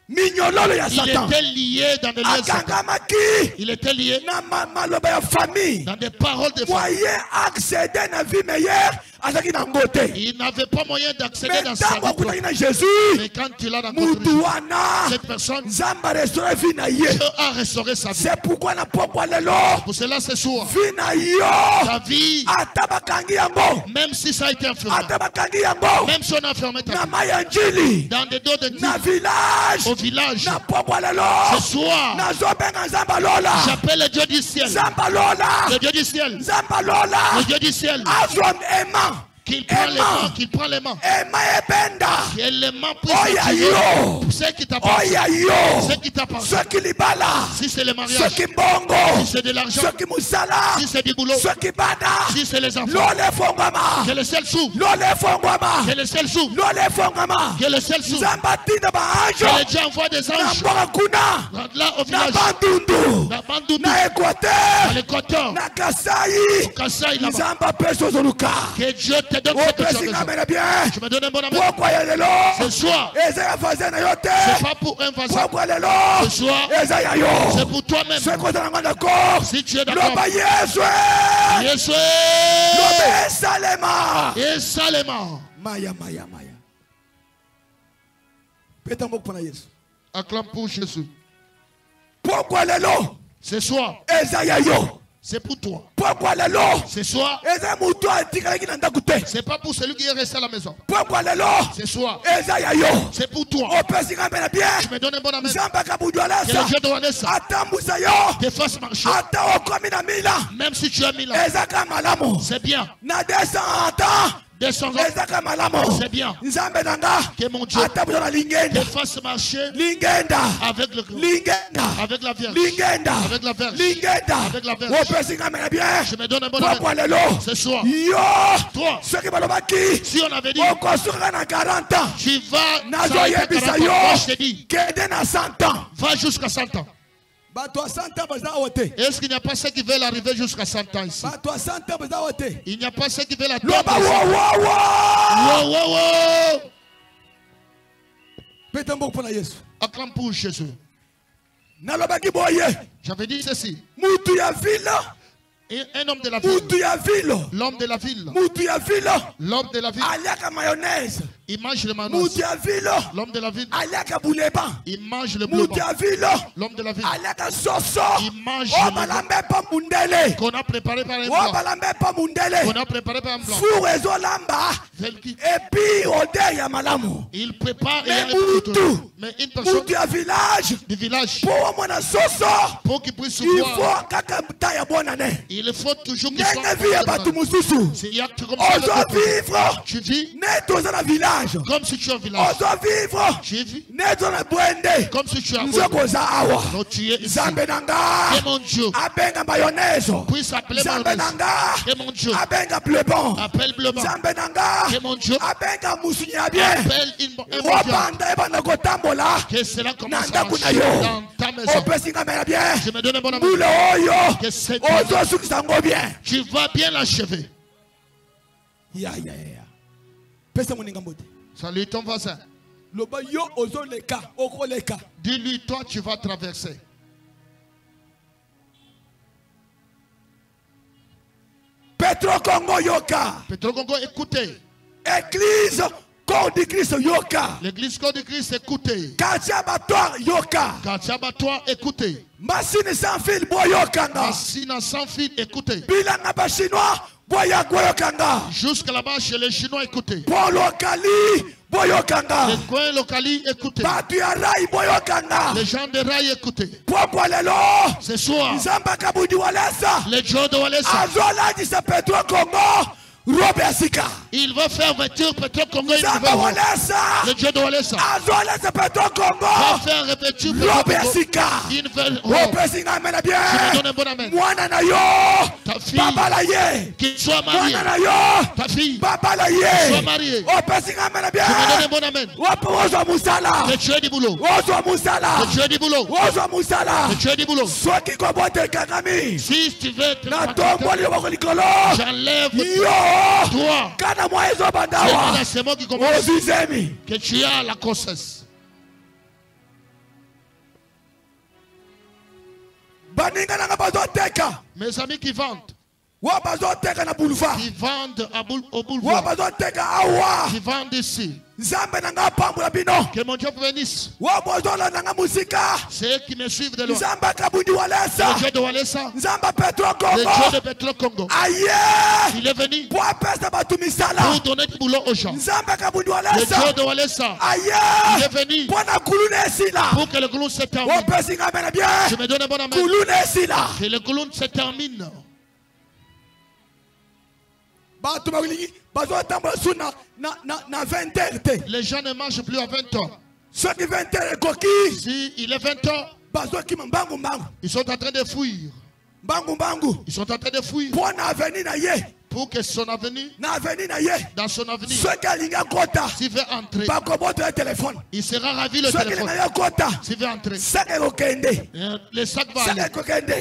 Minyololo ya il Satan. était lié dans des liens sataniques. Akangamaki Il était lié na maloba ya famille. dans des paroles de famille. Moyen accéder na vie meilleure azaki na ngote. Il n'avait pas moyen d'accéder Mais dans sa ntango vie propre. akutaki na Jésus, Mais quand il a rencontré mutu Jésus, wana cette personne, Nzambe arestaure vie na ye. Dieu a restauré sa vie. C'est pourquoi na pokwa lelo Pour cela, ce soir, vie na yo ta vie, ata bakangi yango, même si ça a été enfermé, ata bakangi yango même si on a fermé ta na vie, mai ya njili, dans des dos de na Dieu, village, au village, na pokwa lelo ce soir, nazobenga Nzambe alola, j'appelle le Dieu du ciel, Nzambe alola, le Dieu du ciel, Nzambe alola, le Dieu du ciel, azwa ema, qu'il prend les mains, qu'il prend les mains, ema ebenda, que les mains puissent oya activer yo, ce qui t'appartient, oya yo, ce qui t'appartient. soki libala, Si c'est le mariage, soki mbongo, si c'est de l'argent, soki musala, si c'est du boulot, soki bana, si c'est les enfants, lole fongwama, que le ciel s'ouvre, lole fongwama, que le ciel s'ouvre, lole fongwama, que le ciel s'ouvre, Nzambe atinda que baanjo le Dieu envoie des na anges mboka kuna, là au na village, bandundu, dans Bandundu, na dans Équateur, l'Équateur, na Kasai, au Kassai là-bas. Nzambe apesa ozoluka. Que Dieu te donne cette Opesi occasion. ngamena bien, Je me donne un bon amen. pokwa ya lelo, Ce soir, eza ya voisin na yo te, c'est pas pour un voisin. pokwa lelo, Ce soir, eza ya yo. c'est pour toi-même. Soki ozala ngo d'accord, Si tu es d'accord, loba Yesu, Yesu loba esalema. et Salema. Maya, maya, maya. Peta moko mpona Yesu. Acclame pour Jésus. Pokwa lelo, Ce soir, eza ya yo. c'est pour toi. Pokwa lelo, Ce soir, eza mutu atikalaki na ndako te. c'est pas pour celui qui est resté à la maison. Pokwa lelo, Ce soir, eza ya yo. c'est pour toi. Opesi ngamena bien, Je me donne un bon amen. Nzambe Que akabudwala le sa, Dieu de Vanessa atambusa yo, te fasse marcher. ata okomi na mila, Même si tu as mis là, ezaka malamu. c'est bien. Na 200 ans, Descends, ezaka malamu. c'est bien. Nzambe nanga, Que mon Dieu atambusa na te lingenda, fasse marcher lingenda, avec le lingenda, avec la Vierge. lingenda, Avec la Vierge. lingenda. Avec la Vierge. Opesi ngamena bien, Je me donne un bon amen. pokwa lelo, Ce soir, yo, toi, soki balobaki, si on avait dit, okosukaka na 40 ans, tu vas, nazo ça a été yebisa 40 ans. Moi, je yo, te dis, kende na 100 ans. va jusqu'à 100 ans. Bato a 100 ans baza awa te. Est-ce qu'il n'y a pas ceux qui veulent arriver jusqu'à 100 ans ici? Bato a 100 ans baza awa te. Il n'y a pas ceux qui veulent attendre. Loba ici. wo wo wo. Wow, wow, wow. Peta mboko mpona Yesu. Acclame pour Jésus. Nalobaki boye. J'avais dit ceci. Mutu ya ville. Un homme de la ville. Mutu ya ville. L'homme de la ville. Mutu ya ville. L'homme de la ville. Aliaka mayonnaise. Il mange le manos. L'homme de la ville. Il mange le bleu. L'homme de la ville. Il mange le qu'on a préparé par un blanc. Qu'on a préparé par un blanc. Il prépare et mais une personne du village pour qu'il puisse voir. Il faut toujours qu'il soit. Il y a comme ça. Tu vis comme si tu es au village. Tu vis comme si tu es à non, tu es ici. Et mon Dieu puisse appeler mayonnaise. Et mon Dieu appelle bleu blanc. Et mon Dieu appelle une bonne que cela commence à marcher dans ta maison. Je me donne un bon amour. Que cette tu vas bien l'achever. Salut ton voisin. Dis-lui, toi tu vas traverser. Petro Congo Yoka. Petro Congo, écoutez. Église corps du Christ Yoka. L'église corps du Christ, écoutez. Quartier abattoir Yoka. Quartier abattoir, écoutez. Machine sans fil Boyokanga. Machine sans fil, écoutez. Bilanga ba chinois Boyokanga. Jusqu'à là-bas chez les Chinois, écoutez. Pour locali Boyokanga. Les coins locali, écoutez. Batuarai Boyokanga. Les gens de rail, écoutez. Pour lelo. Ce soir. Zamba Kabudi Walesa. Les gens de Walesa. Azola dit ça Petro Congo. Il va faire voiture Petro Congo. Le Dieu de Walesa. Va faire revêtir Petro Congo. Il me donne un bon amen. Ta fille qu'il soit mariée. Ta fille qu'il soit mariée. Je me donne un bon amen. Le Dieu du boulot. Le Dieu du boulot. Le Dieu du boulot. Si tu veux te j'enlève toi. C'est moi qui commence. Que tu as la grossesse. Mes amis qui vendent. Qui vendent au boulevard. Qui vendent ici. Que mon Dieu vous bénisse. Ceux qui me suivent de loin. Le Dieu de Walesa. Le Dieu de Petro Congo. Il est venu pour donner du boulot aux gens. Le Dieu de Walesa. Il est venu pour que le clown se termine. Je me donne un bon amen. Que le clown se termine. Les gens ne mangent plus à 20 ans. Si il est 20 ans, ils sont en train de fuir. Ils sont en train de fuir. Pour que son avenir, dans son avenir, s'il veut entrer, il sera ravi le téléphone. S'il veut entrer, le sac va aller.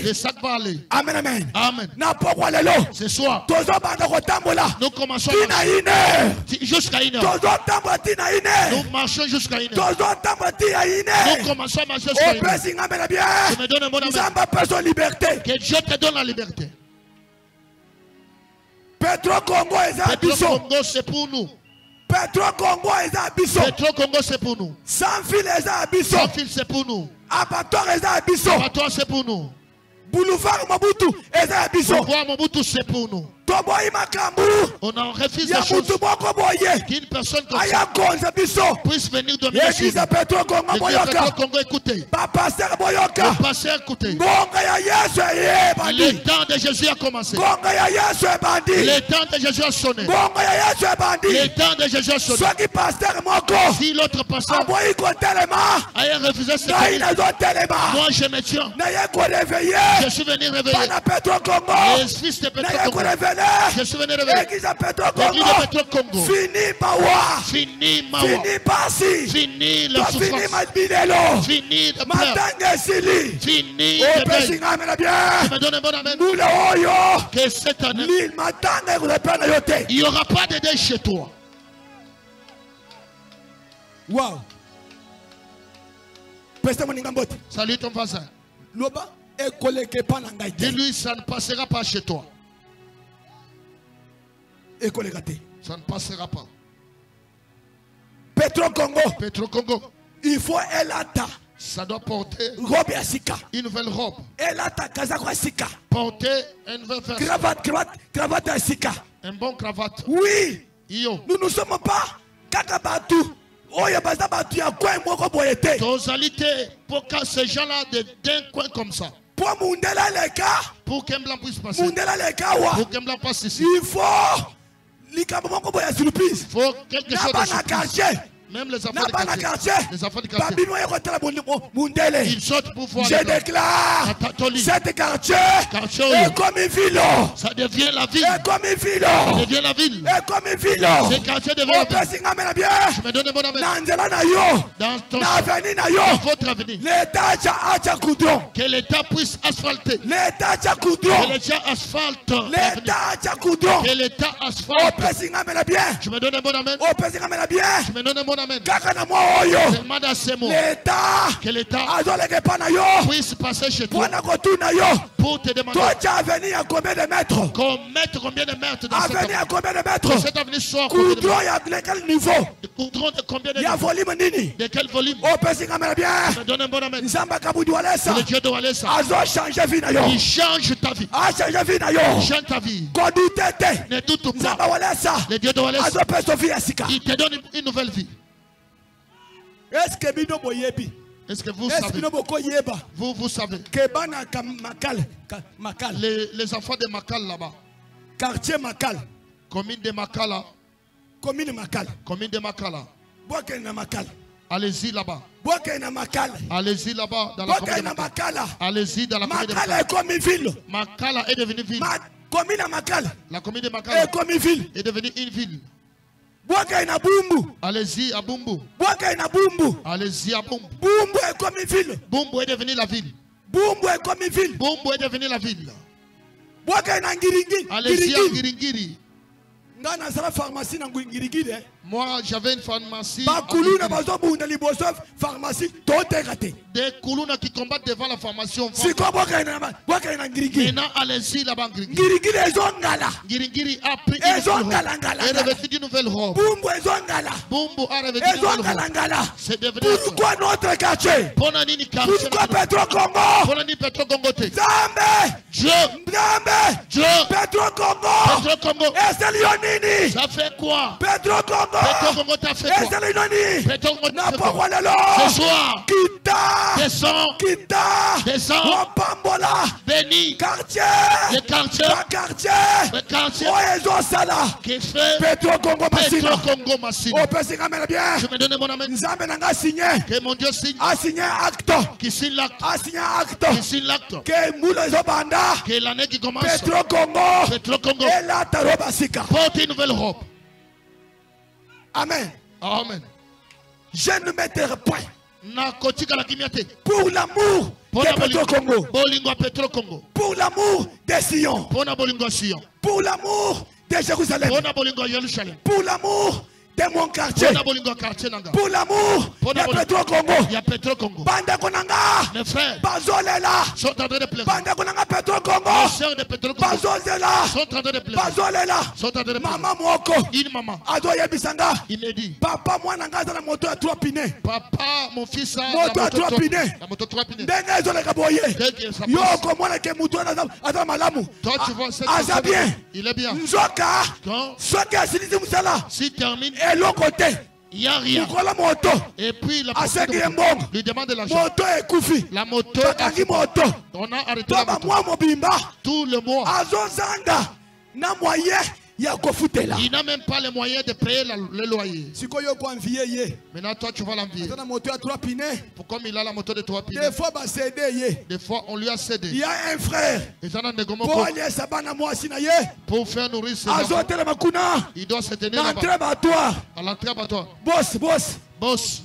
Le sac va aller. Amen, amen. Amen. Ce soir, nous commençons à marcher jusqu'à 1 heure. Nous marchons jusqu'à 1 heure. Nous commençons à marcher jusqu'à 1 heure. Je me donne un bon amen. Que Dieu te donne la liberté. Petro Congo c'est pour nous. Petro Congo Petro Congo c'est pour nous. Sans fil c'est pour nous. Abattoir c'est pour nous. Boulevard Mobutu Boulevard Mobutu c'est pour nous. On en refuse des choses qu'une personne comme ça puisse venir dominer l'église de Petro Congo. Écoutez. Le pasteur écoutez. Le temps de Jésus a commencé. Le temps de Jésus a sonné. Le temps de Jésus a sonné. Si l'autre pasteur a refusé ce temps, moi je me tiens. Je suis venu réveiller les fils de Petro Congo. Je suis venu réveiller l'église de Petro Congo. Fini Mawa. Fini la souffrance. Fini de pleurs. Fini de deuil. Je me donne un bon amen. Que cette année, il n'y aura pas de deuil chez toi. Wow. Salut ton voisin. Dis-lui, ça ne passera pas chez toi. Ça ne passera pas. Petro Congo. Petro Congo. Il faut elata. Ça doit porter Robe ya sika. une nouvelle robe. Elata kazako ya sika. Porter une nouvelle veste. Cravate ya sika. Un bon cravate. Oui. Yo. Nous ne sommes pas kaka batu. Oya baza batu ya coin moko boyete. Totalité pour que ces gens-là d'un coin comme ça. Pour mundela les cas. Pour qu'un blanc puisse passer. Mundela les cas wa. Pour qu'un blanc passe ici. Il faut likambo moko boya surprise. Il faut quelque chose de surprise. Même les enfants du quartier. Les enfants du quartier. Ils sortent pour voir. Je déclare cette quartier est comme une ville. Ça devient la ville. Est comme une ville. Ça devient la ville. Est comme une ville. Ce quartier devient la ville. Je me donne un bon avis. Dans ton dans votre avenir. Que l'État puisse asphalter. Que l'État asphalte. Que l'État asphalte. Je me donne un bon amen. Je me donne un bon amen. Demande à ces mots que l'État puisse passer chez toi pour te demander combien de mètres dans cette avenue soit combien de niveau de combien de quel volume. Je me donne un bon amen. Le Dieu de Walesa, il change ta vie. Il change ta vie. Ne doute pas. Le Dieu de Walesa, il te donne une nouvelle vie. Est-ce que vous savez? Vous savez. Les enfants de Makal là-bas. Quartier Makal. Commune de Makala. Commune Makal. Commune de Makala. Makal. Allez-y là-bas. Allez-y là-bas dans la commune de Makala. Allez-y dans la commune de Makala. Makala est comme une ville. Makala est devenue ville. La commune de Makala est comme une ville. Est devenue une ville. Allez-y à Bumbu. Allez-y à Bumbu. Bumbu est comme une ville. Bumbu est devenu la ville. Bumbu est comme une ville. Bumbu est devenu la ville. Allez-y à Ngiringiri. Moi j'avais une pharmacie. Des Koulouna qui combattent devant la pharmacie. Maintenant allez-y là-bas. Ngiringiri a pris une revêtu d'une nouvelle robe. Bumbu a revêtu d'une nouvelle robe. C'est devenu. Pourquoi notre quartier? Pourquoi Petro Congo? Dieu. Petro Congo. Ça fait quoi? Petro Congo t'a fait quoi? Petro Congo t'a fait quoi? Ce soir, descends, bénis le quartier qui fait Petro Congo Massina. Je me donne mon amen. Que mon Dieu signe. Qui signe l'acte. Que l'année qui commence. Petro Congo. Porte une nouvelle robe. Amen. Amen. Je ne m'éterai point. Pour l'amour de Petro Congo. Pour l'amour des Sion. Pour l'amour de Jérusalem. Pour l'amour de mon quartier. Pour l'amour de Petro Congo. Banda konanga. Mes frères Bazolela. sont en train de pleurer. Banda konanga Petro Congo. Les sœurs de Petro Congo Bazozela. sont en train de pleurer. Bazolela. Sont en train de pleurer. Maman moko. Une maman. Ado yebisanga. Il me dit. Papa moi nanga za la moto à 3 pinés. Papa mon fils a moto à 3 pinés. La moto 3 pinés. Ndenge zo le kaboye. Yo comment la ke muto na malamu. Toi tu vois cette ça bien. Il est bien. Nzoka. Quand Soka silisi musala. Si termine. Et l'autre côté. Il n'y a rien. Et puis la lui demande de l'argent. Moto est koufi. La moto on a arrêté la moto. Tout le mois. Azozanga. Na moyen. Il n'a même pas les moyens de payer le loyer. Maintenant, toi, tu vas l'envier. Comme il a la moto de 3 pinés. Des fois, on lui a cédé. Il y a un frère. Pour faire nourrir ses enfants. Il doit se tenir là-bas. À l'entrée abattoir. Boss. Boss.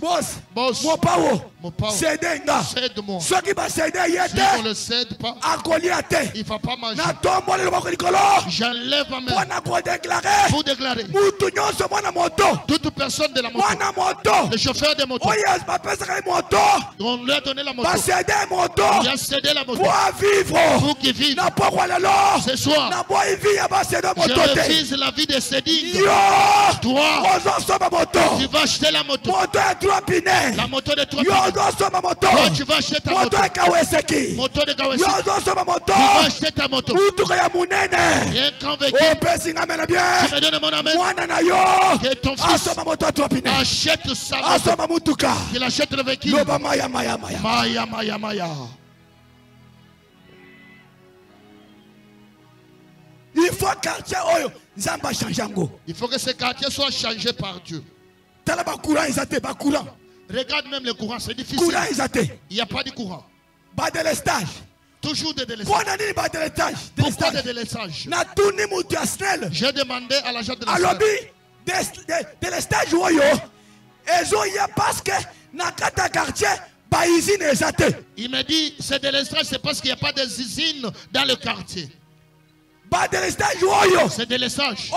Mopawo. Cède-moi. Ceux qui vont céder, si on ne le cède pas, il ne va pas manger. J'enlève ma main pour déclarer toute personne de la moto, le chauffeur de moto, on lui a donné la moto, il a cédé la moto pour qu'il vive. Ce soir, je refuse la vie de céding. Toi, tu vas acheter la moto. La moto de 3 pinés. Toi, tu vas acheter ta moto. Moto de Kawasaki. Tu vas acheter ta moto. Et un convaincu. Tu me donnes mon amen. Que ton fils achète sa moto. Qu'il achète le véhicule. Maya. Il faut quartier oyo nzamba changer ngo. Il faut que ce quartier soit changé par Dieu. Tala ba courant izate ba courant. Regarde même le courant, c'est difficile. Courant izate. Il n'y a pas de courant. Ba délestage. Toujours de délestage. Pourquoi de délestage? Na tuni mutu asnel. J'ai demandé à l'agent de l'État. Délestage oyo ezo ya parce que na kata quartier ba usine ezate. Il me dit c'est délestage, c'est parce qu'il n'y a pas des usines dans le quartier. C'est de l'estage.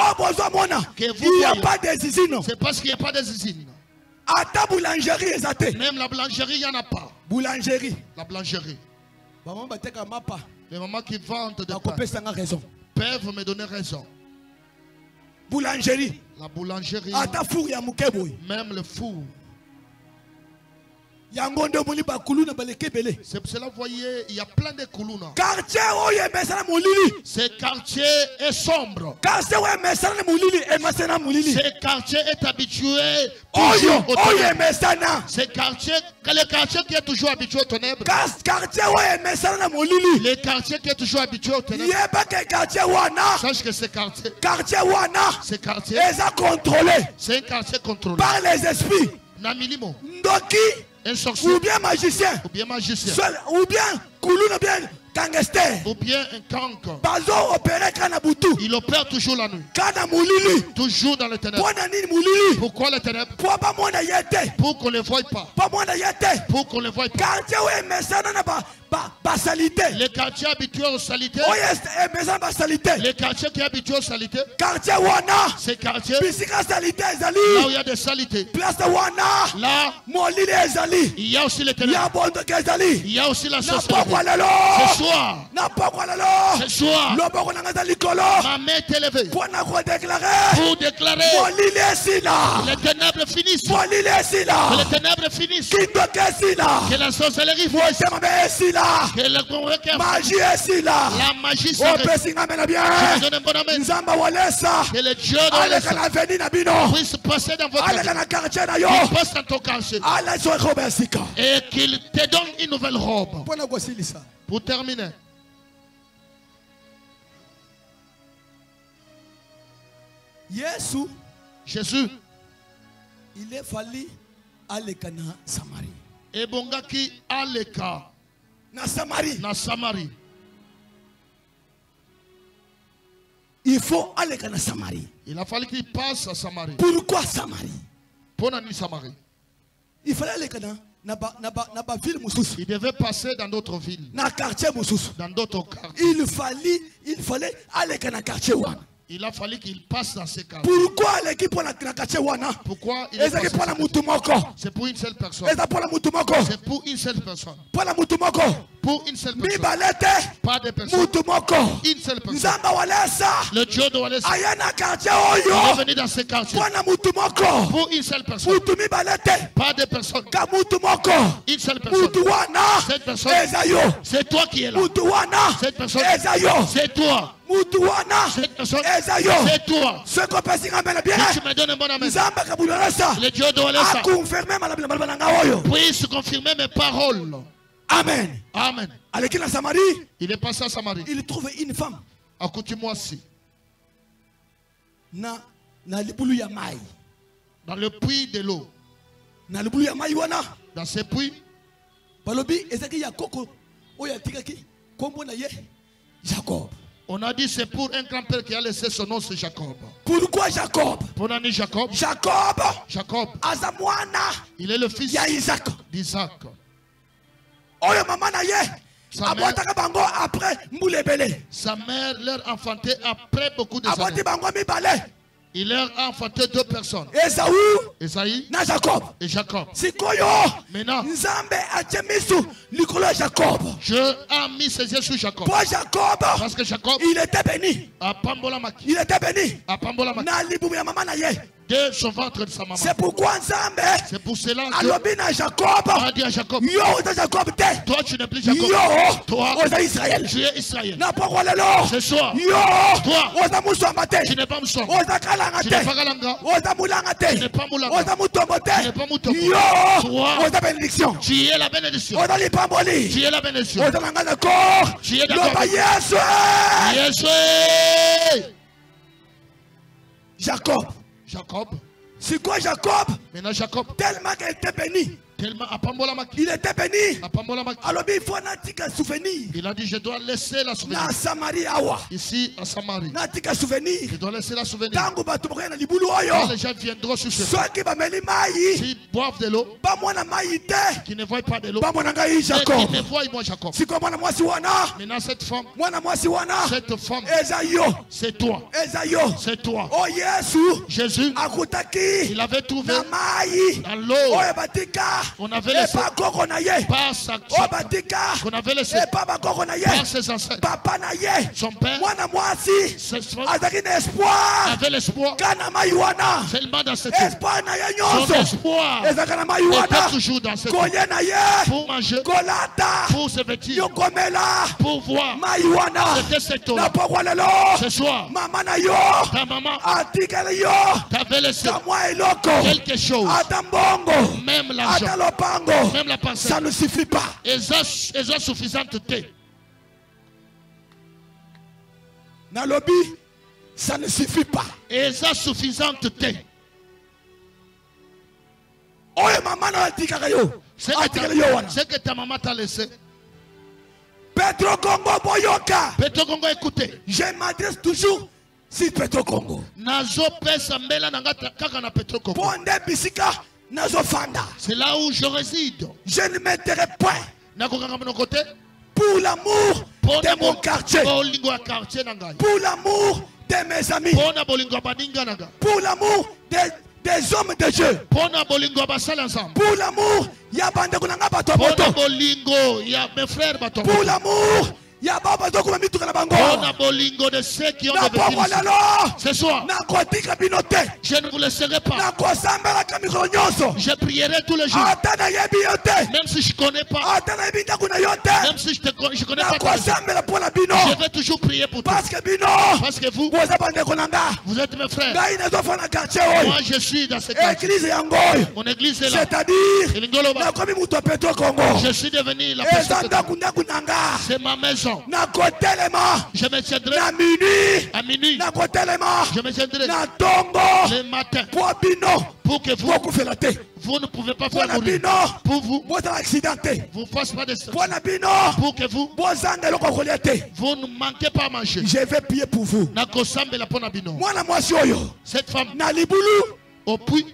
Il n'y a pas des usines. C'est parce qu'il n'y a pas des usines. Même la boulangerie, il n'y en a pas. Boulangerie. La boulangerie. Les mamans qui vendent des pains peuvent me donner raison. Boulangerie. La boulangerie. Même le four. C'est pour cela, vous voyez, il y a plein de koulouna. Ce quartier est sombre. Ce quartier est habitué toujours au ténèbres. Ce quartier, le quartier qui est toujours habitué au ténèbres. Le quartier qui est toujours habitué au ténèbres. Sache que ce quartier c'est un quartier contrôlé par les esprits. Namilimo. Un sorcier. Ou bien magicien. Ou bien magicien. Ou bien koulouna, ou bien gangster. Ou bien un kank. Il opère toujours la nuit. Toujours dans les ténèbres. Pourquoi les ténèbres? Pour qu'on ne le voie pas. Pour qu'on ne le voie pas. Les quartiers habitués aux salités. Les quartiers qui sont habitués aux salités. Ces quartiers. Là où il y a des salités. Là, il y a aussi les ténèbres. Il y a aussi la sorcellerie. Ce soir, ma main est élevée pour déclarer que les ténèbres finissent. Que les ténèbres finissent. Que la sorcellerie finisse. Que la magie s'arrête. Je donne un bon amen. Que le Dieu de puisse passer dans votre vie. Qu'il passe dans ton quartier. Et qu'il te donne une nouvelle robe. Pour terminer. Jésus. Il est fallu aller à Samarie. Et bongaki aleka. Na Samarie. Il faut aller à Samarie. Il a fallu qu'il passe à Samarie. Pourquoi Samarie? Pour aller à Samarie. Il fallait aller à ville. Il devait passer dans d'autres villes. Dans d'autres quartiers. Il fallait aller à quartier. Il a fallu qu'il passe dans ces quartiers. Pourquoi l'équipe pour la quartier? Pourquoi il est passé? C'est pour une seule personne. C'est pour une seule personne. Pour une seule personne. Pas de personne. Une seule personne. Le Dieu de Walesa. Il est venu dans ce quartier. Pour une seule personne. Pas de personne. Une seule personne. Cette personne, c'est toi qui es là. Cette personne, c'est toi. Cette personne, c'est toi. Si tu me donnes un bon amen, le Dieu de Walesa puisse confirmer mes paroles. Amen. Amen. Il est passé à Samarie. Il trouve une femme. Écoutez-moi-ci. Dans le puits de l'eau. Dans ce puits. On a dit c'est pour un grand-père qui a laissé son nom, c'est Jacob. Pourquoi Jacob? Pour Nani Jacob. Jacob. Jacob. Azamwana. Il est le fils d'Isaac. Oyo maman na ye. Abotaka bango après mbulebele. Sa mère leur a enfanté après beaucoup de années. Bango mibale. Il leur a enfanté 2 personnes. Esaïe na Jacob. Et Jacob. Sikoyo. Maintenant, Nzambe achemisu likolo Jacob. Je ai mis ses yeux sur Jacob. Pour Jacob. Parce que Jacob, il était béni. Il était béni. Na libumu ya mama na ye. De son ventre de sa maman. C'est pourquoi Nzambe. C'est pour cela que Alobina Jacob. A dit à Jacob. Yo Jacob te. Toi tu n'es plus Jacob. Yo. Toi. Israël. Tu es Israël. Na poko lelo. Ce soir. Yo. Toi. Oza musomba te. Tu n'es pas musomba. Oza kalanga te. Tu n'es pas kalanga. Oza mulanga te. Tu n'es pas mulanga. Oza mutombo te. Tu n'es pas mutombo. Yo. Toi. Oza bénédiction. Tu es la bénédiction. Oza lipamboli. Tu es la bénédiction. Oza nanga d'accord. Tu es d'accord. Loba Yesu. Yesu. Jacob. C'est quoi Jacob? Maintenant Jacob. Tellement qu'il était béni. Il était béni. Alors il faut un souvenir. Il a dit je dois laisser la souvenir. Na Samarie awa. Ici à Samarie. Natika souvenir. Je dois laisser la souvenir. Tango batu bokena libulu oyo. Quand les gens viendront sur ce point. Ceux qui bameli mai. S'ils boivent de l'eau. Ba mwana mai te. Qui ne voient pas de l'eau. Ba mwana ngai Jacob. Qui ne voient moi Jacob. Si comme mwana mwasi wana. Maintenant cette femme. Mwana mwasi wana. Cette femme. Ezayo. C'est toi. Ezayo. C'est toi. Oh Yesu. Jésus. Akutaki. Il avait trouvé. Na mai. Dans l'eau. Oyo batika. On avait laissé. Par sa qu'on avait laissé par ses ancêtres. Son père avait l'espoir seulement dans cette eau. Son espoir était toujours dans cette eau. Pour manger, pour se vêtir, pour voir. C'était cette eau. Ce soir, ta maman t'avait laissé quelque chose, même l'argent, même la pensée. Ça ne suffit pas. Elles ont suffisante. Nalobi, ça ne suffit pas. Elles ont suffisante. Oh, maman n'a dit ce que ta maman t'a laissé. Petro Congo Boyoka. Petro Congo, écoutez. Je m'adresse toujours sur Petro Congo. Nazo pesa mbela nangata kaka na Petro Congo. Ponde bisika. C'est là où je réside. Je ne m'intéresse point pour l'amour de mon quartier, pour l'amour de mes amis, pour l'amour des hommes de Dieu, pour l'amour pour l'amour il y a pas besoin de mettre la bango. De ceux qui ont ce soir, je ne vous laisserai pas. Je prierai tous les jours. Même si je ne connais pas. Même si je ne connais pas. Je vais toujours prier pour toi. Parce que vous, vous êtes mes frères. Moi, je suis dans cette église. Mon église est là. C'est-à-dire, je suis devenu la personne. C'est ma maison. Je me tiendrai à minuit. Je me tiendrai le matin pour que vous ne pouvez pas faire mourir. Pour vous, vous ne fassiez pas de stress. Pour que vous ne manquez pas à manger. Je vais prier pour vous. Cette femme au puits.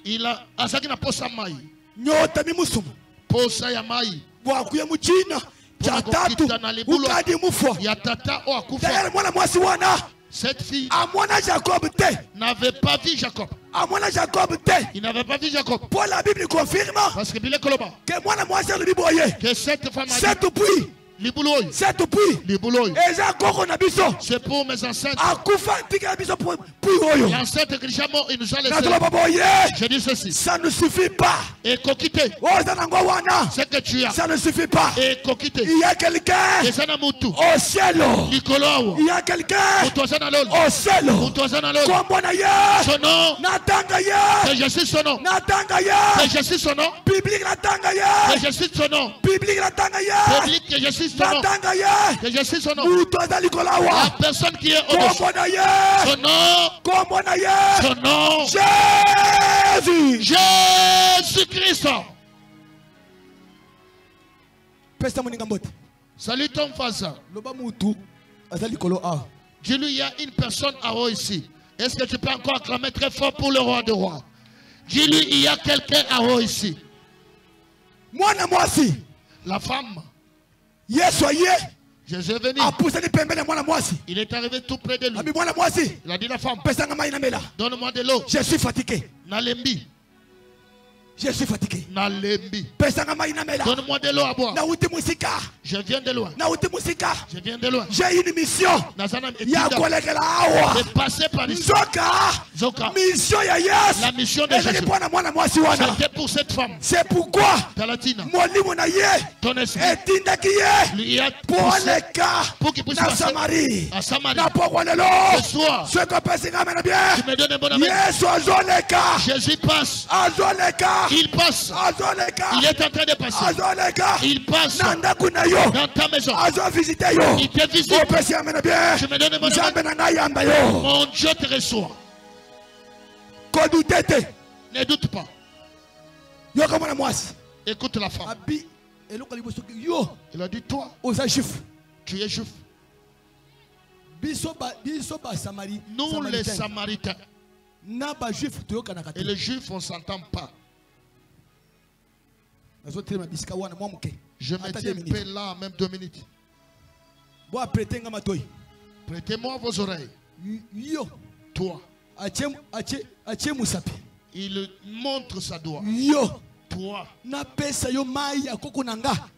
Il a asaki na posa mai. Nyota mimusuma. Posa ya mai. Bwakuye mu China. Cha tatu. Ukadi mufwa. Ya tata o akufa. D'ailleurs mwana mwasi wana. Cette fille amwana Jacob te. N'avait pas vu Jacob. Amwana Jacob te. Il n'avait pas vu Jacob. Pour la Bible confirme. Parce que Bible koloba. Que mwana mwasi ali biboye. Que cette femme a dit. Cette puits. C'est puis. C'est pour mes ancêtres. L'ancêtre Grishamo, il nous a laissé. Je dis ceci. Ça ne suffit pas. Et coquité. Ce que tu as. Ça ne suffit pas. Et coquité. Il y a quelqu'un. Au ciel. Il y a quelqu'un. Au ciel. Son nom. Que je suis son nom. Que je suis son nom. Biblique que je suis son nom. Biblique que je suis son nom. Que je suis son nom. La personne qui est au-dessus. Son nom. Jésus. Jésus-Christ. Salut ton voisin. Dis-lui, il y a une personne à haut ici. Est-ce que tu peux encore acclamer très fort pour le roi des rois? Dis-lui, il y a quelqu'un à haut ici. La femme. Jésus est venu. Il est arrivé tout près de lui. Il a dit la femme, donne-moi de l'eau. Je suis fatigué. Nalembi. Je suis fatigué. Nalembi. Donne-moi de l'eau à boire. Je viens de loin. Je viens de loin. J'ai une mission. De passer par ici. Zoka. La mission de Jésus. C'était pour cette femme. C'est pourquoi ton esprit lui a poussé pour qu'il puisse passer à Samarie. Ce soir, tu me donnes un bon avis. Jésus passe. Il passe. Il est en train de passer. Il passe dans ta maison. Il te visite. Je me donne un bon avis. Mon Dieu te reçoit. Ne doute pas. Écoute la femme. Il a dit, toi, tu es juif. Nous les Samaritains et les Juifs, on ne s'entend pas. Je me tiens un peu là, même 2 minutes. Prêtez-moi vos oreilles. Toi. Il montre sa doigt. Toi.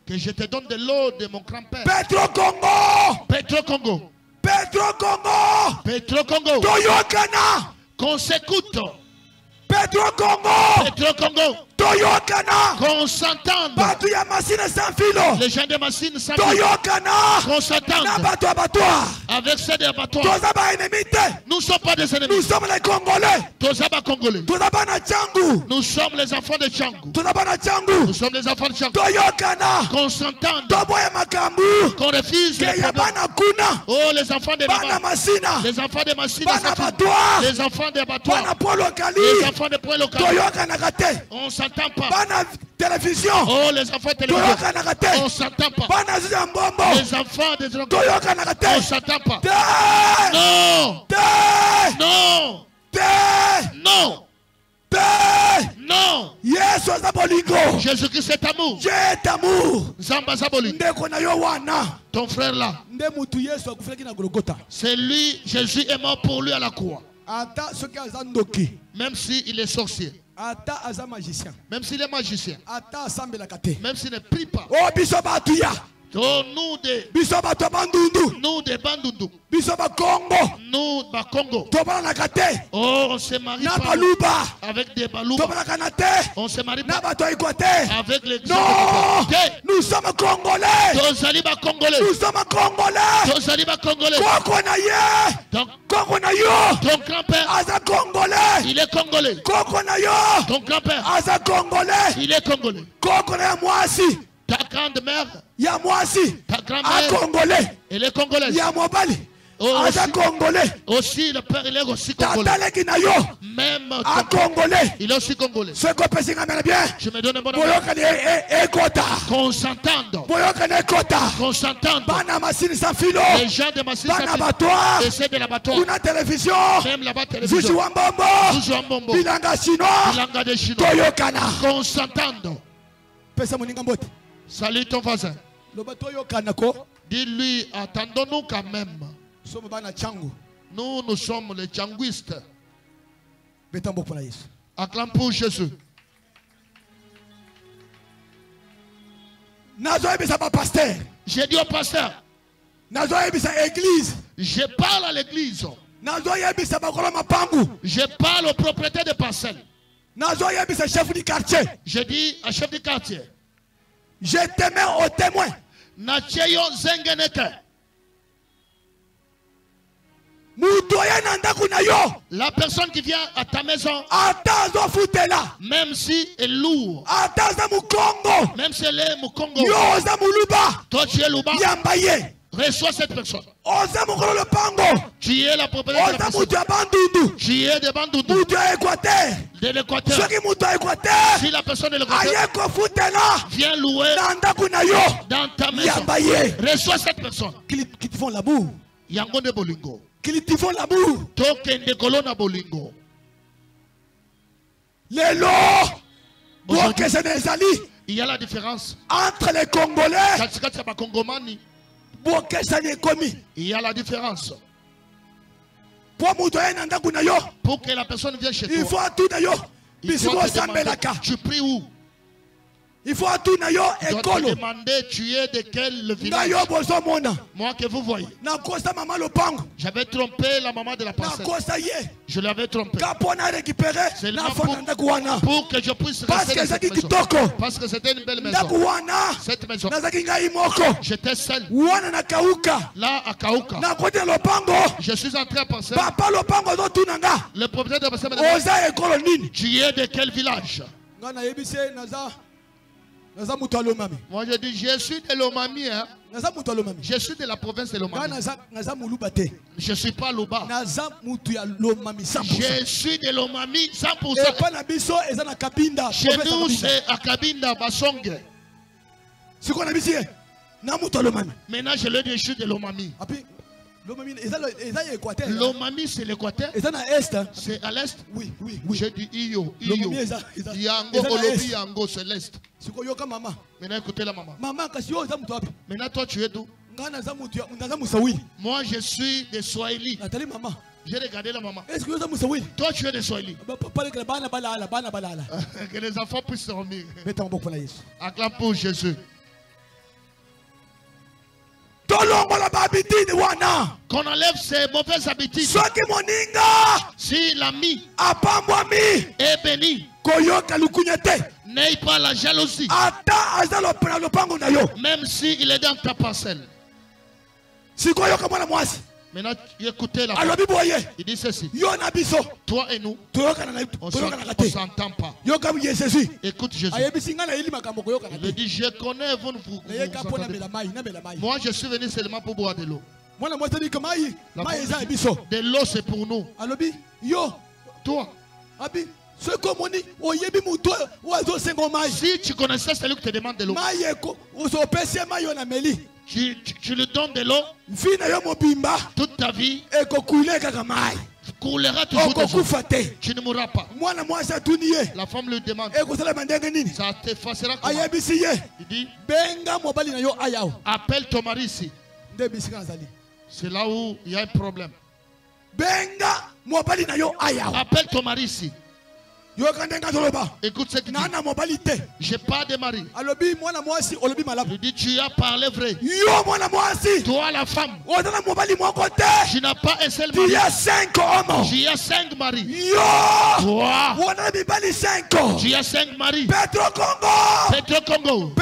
Que je te donne de l'eau de mon grand-père. Petro Congo. Petro Congo. Petro Congo. Petro Congo. Toyokana. Qu'on s'écoute. Petro Congo. Petro Congo. Toyokana. Qu'on s'entende. Les gens de Massine sans fil. Toyokana. Qu'on s'entende. Avec ceux des abattoirs. Nous ne sommes pas des ennemis. Nous sommes les Congolais. Congolais. Nous sommes les enfants de Tchangou. Nous sommes les enfants de Tchangou. Qu'on s'entende. Qu'on refuse les problèmes. Oh, les enfants de Baba. Les enfants de Massine. Les enfants des abattoirs. Les enfants de points locaux. On s'entend pas. Télévision. Oh, les enfants de télévision. On s'entend pas. Les enfants des télévisions. On s'entend pas. Non. Non. Non. Non. Jésus-Christ est amour. Zamba Zaboli. Ton frère là. C'est lui, Jésus est mort pour lui à la croix. Même s'il est sorcier. Même s'il est magicien. Même s'il ne prie pas. Oh, nous des Bandundu. Nous des Congo. Oh, on se marie pas avec des Balouba. On se marie pas avec les non, nous sommes Congolais. Nous sommes Congolais. Donc, ton grand-père, il est Congolais. Ton grand-père, il est Congolais. Ta grande-mère, ta grand-mère, elle est congolaise. Aussi, le père, il est aussi congolais. Même congolais. Il est aussi congolais. Je me donne un bon avis. Qu'on s'entende. Qu'on s'entende. Les gens de Massine sans fil. Et ceux de l'abattoir. Même là-bas, télévision. Bilanga de Chinois. Qu'on s'entende. Salut ton voisin. Dis-lui, attendons-nous quand même. Nous sommes les tchangouistes. Acclame pour Jésus. J'ai dit au pasteur. Je parle à l'église. Je parle au propriétaire de parcelles. Je dis à chef du quartier. Je te mets au témoin. La personne qui vient à ta maison, même si elle est lourde, même si elle est Mukongo, toi tu es Luba, Reçois cette personne. Tu es la propriété de la personne. Tu es de Bandundu. De l'Équateur. Si la personne de l'Équateur vient louer dans ta maison, reçois cette personne. Qui te font l'amour. Yango de bolingo. Qui te font l'amour. Token de colonna bolingo. Les lots. Il y a la différence entre les Congolais. Il y a la différence. Pour que la personne vienne chez toi, il faut te demander, tu pries où? Il faut tout nayo école. Demander tu es de quel village. Moi que vous voyez. J'avais trompé la maman de la parcelle. Je l'avais trompé. Seulement pour que je puisse rester dans cette maison. Parce que c'était une belle maison. Cette maison. J'étais seul. Là à Kauka. Je suis entré à penser. Le propriétaire de la parcelle. Tu es de quel village? Moi je dis je suis de Lomami, hein? Je suis de la province de Lomami. Je ne suis pas Loba. Je suis de Lomami 100%. Chez nous c'est à Kabinda Basonge. Maintenant je le dis, je suis de Lomami. Lomami c'est l'Équateur. C'est à l'est. Oui. Je dis Iyo. Yango Olobi Yango c'est l'est. Maintenant écoutez la maman. Maintenant toi tu es d'où? Moi je suis de Swahili. J'ai regardé la maman. Toi tu es de Swahili. Que les enfants puissent dormir. Acclame pour Jésus. Qu'on enlève ces mauvaises habitudes. Si l'ami est béni, n'aie pas la jalousie. Même s'il est dans ta parcelle. Maintenant, écoutez la parole. Il dit ceci. Toi et nous, on ne s'entend pas. Écoute Jésus. Il dit, je connais, vous ne vous entendez pas. Moi, je suis venu seulement pour boire de l'eau. De l'eau, c'est pour nous. Toi. Si tu connaissais celui qui te demande de l'eau, tu lui donnes de l'eau, toute ta vie coulera toujours de l'eau. Tu ne mourras pas. La femme lui demande, ça t'effacera comment? Il dit, appelle ton mari ici. C'est là où il y a un problème. Appelle ton mari ici. Écoute ce qu'il dit. J'ai pas de mari. Il dit tu as parlé vrai. Toi la femme, tu n'as pas un seul mari. Tu as 5 maris. Toi, tu as 5 maris. Petro Congo.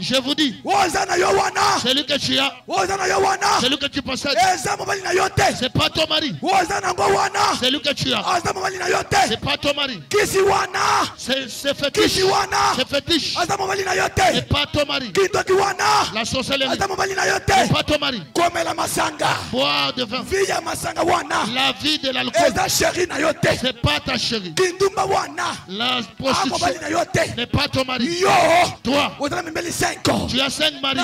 Je vous dis, celui que tu as, celui que tu possèdes, c'est pas ton mari. C'est lui que tu as. C'est pas ton mari. C'est fétiche. C'est fétiche. C'est pas ton mari. La sorcellerie. C'est pas ton mari. Boire de vin. La vie de l'alcool. C'est pas ta chérie. La prostitution n'est pas ton mari. Toi, tu as 5 maris.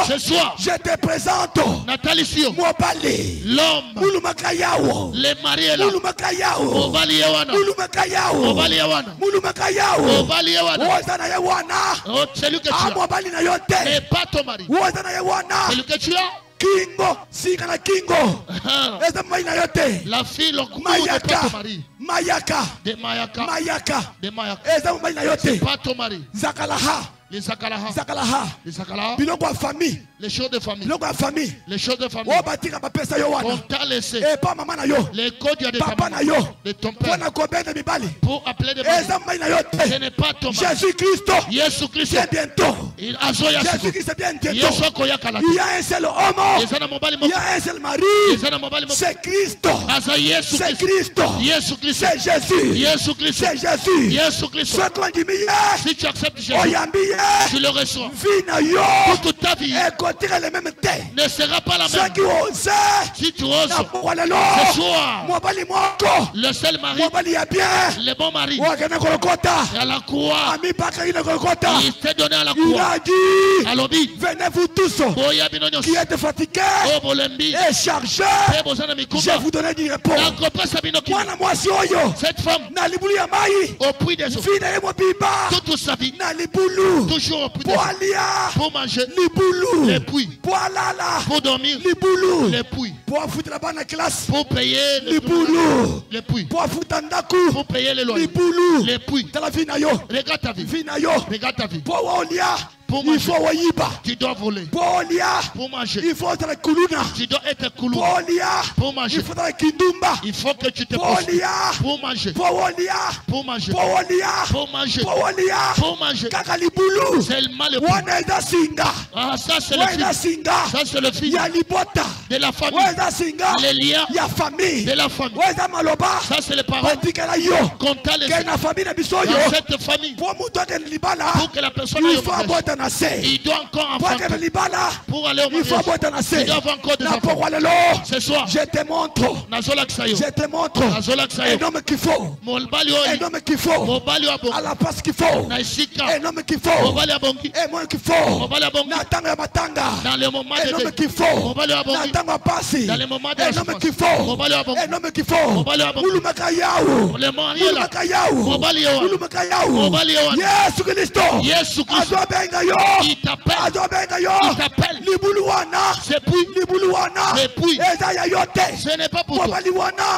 Ce soir, je te présente Nathalie Sio, l'homme. Les maris là. Obali Yawana. Oh, celui que tu as n'est pas ton mari. Celui que tu as. La fille, le coup n'est pas ton mari. De Mayaka. C'est pas ton mari. Les Zakalaha. Biloko famille. Les choses de famille. Les choses de famille. On t'a laissé. Les codes de ta maman, de ton père. Pour appeler des mamans. Ce n'est pas ton mari. Jésus Christ c'est bientôt. Jésus Christ c'est bientôt. Il y a un seul homme. Il y a un seul mari. C'est Christ. C'est Christ. C'est Jésus. C'est Jésus. Si tu acceptes Jésus, tu le reçois. Toute ta vie ne sera pas la même. Si tu oses, ce soir, le seul mari, le bon mari, à la croix, il s'est donné à la croix. Il a dit, venez vous tous qui êtes fatigués et chargés, je vous donne du repos. Cette femme, au puits des eaux, toute sa vie, toujours au puits des eaux, pour manger, les puits, pour dormir, les puits, pour payer les puits, pour payer les loyers, les puits. Regarde ta vie. Regarde ta vie. Pour manger, tu dois voler. Pour manger, tu dois être koulouna. Pour manger, il faut que tu te poses. Pour manger, pour manger, pour manger, pour manger. Seulement le puits. Ah, ça c'est le fils. Ça c'est le fils de la famille. Les liens de la famille. Ça c'est les parents qu'on t'a laissé dans cette famille. Pour que la personne aille au mariage, il doit encore enfanter. Pour aller au mariage, il doit avoir encore des enfants. Ce soir, je te montre un homme qu'il faut, à la place qu'il faut, un homme qu'il faut, un homme qu'il faut, dans le moment un homme qu'il faut, dans le moment un homme qu'il faut, un homme qu'il faut, Yesu Christ, il t'appelle. C'est puis. Ce n'est pas pour toi.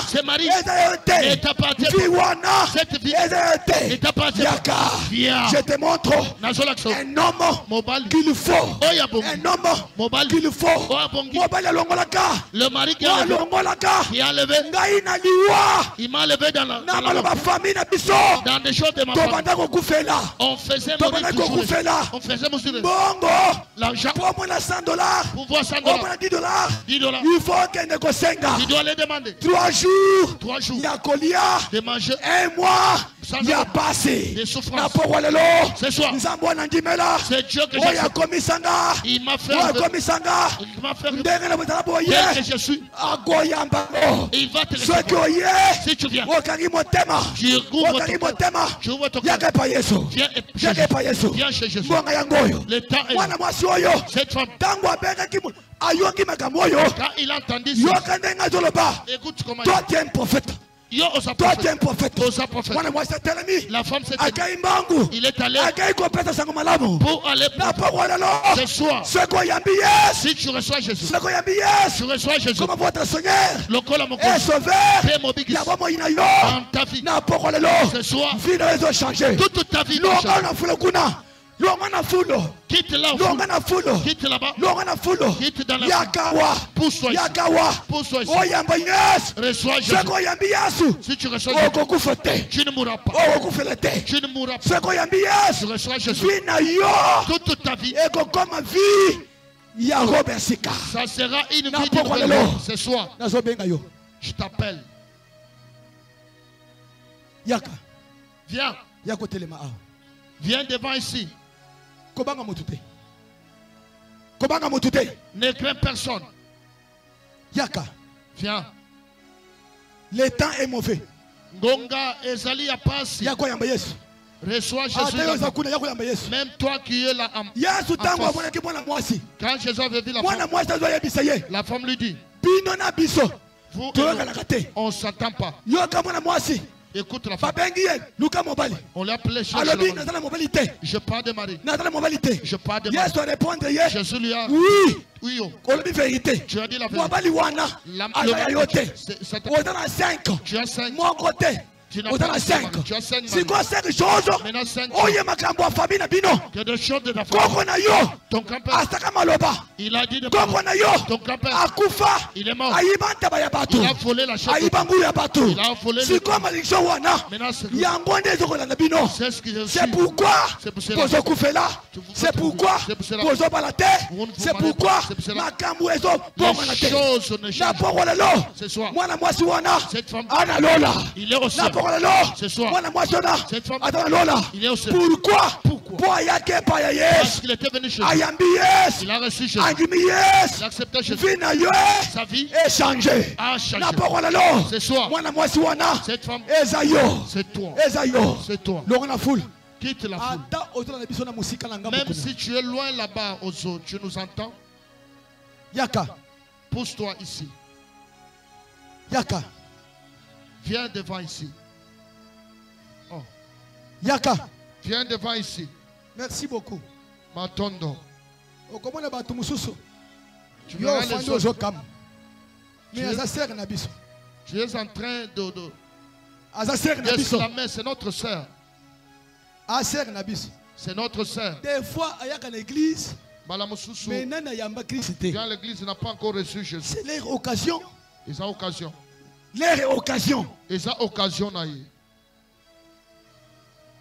C'est Marie. Ne t'appartient pas. Cette vie ne t'appartient pas. Viens. Je te montre un homme qu'il faut. Un homme qu'il faut. Le mari qui a levé. Il m'a levé dans des choses de ma famille. On faisait mourir. L'argent. Pour moi, $100. Pour voir $100. $10. Il faut qu'elle ne tu dois les demander. 3 jours. 3 jours. Il y a colia. De manger. 1 mois. Il y a passé. Des souffrances. Ce soir. C'est Dieu que j'ai. Il m'a fait. Il m'a fait. Tel que je suis. Il va te laisser. Si tu viens. Tu ouvres ton cœur. Viens chez Jésus. Le temps est là. Cette femme, quand il a entendu ça, écoute comment toi tu es un prophète. Toi tu es un prophète. La femme s'est dit, il est allé pour aller ce soir. Si tu reçois Jésus, tu reçois Jésus. Comme votre Seigneur est sauvé dans ta vie. Ce soir, toute ta vie va changer. Quitte là, quitte là-bas, quitte dans la pousse-toi ici. Reçois Jésus. Si tu reçois Jésus, tu ne mourras pas. Tu ne mourras pas. Tu reçois Jésus. Toute ta vie, ça sera une vie de bonheur. Ce soir, je t'appelle. Viens. Viens devant ici. Ne crains personne. Viens. Le temps est mauvais. Ngonga ezali ya pasi. Reçois Jésus. Même toi qui es là en face. Quand Jésus avait vu la femme lui dit, vous, on ne s'entend pas. Écoute la femme. On l'a appelé chez je parle de Marie. Je parle de Marie. Jésus lui a oui. Tu as dit la vérité. Tu as 5. On a 5. C'est quoi 5 choses? Oye makambo wa famille na bino. Koko na yo. Astaka maloba. Il a dit de Koko na yo. Akufa. Il est mort. Ayibanta ba ya batu. Il a volé la chaise. Ayibangu ya batu. Il a volé c'est quoi malédiction wana? Yango nde zoko na bino. C'est pourquoi bozo kufela. C'est pourquoi bozo balate. C'est pourquoi makambo ezo bonga na te. Na bongo la lo. Mwana mwasi wana. Ana lola. Il est au ciel. Ce soir. Cette femme, il est au ciel. Pourquoi? Parce qu'il était venu chez lui. Il a reçu chez lui. Il a accepté chez lui. Sa vie a changé. Ce soir. Cette femme, c'est toi. C'est toi. Quitte la foule. Même si tu es loin là-bas, Ozo, tu nous entends? Yaka. Pousse-toi ici. Yaka. Viens devant ici. Oh. Yaka. Viens devant ici. Merci beaucoup. Matondo. Tu verras les autres. Tu es en train de s'exclamer, c'est notre sœur. C'est notre sœur. Des fois, il y a l'église. Mais l'église n'a pas encore reçu Jésus. C'est leur occasion. Ils ont occasion. Leur occasion. Ils ont occasion.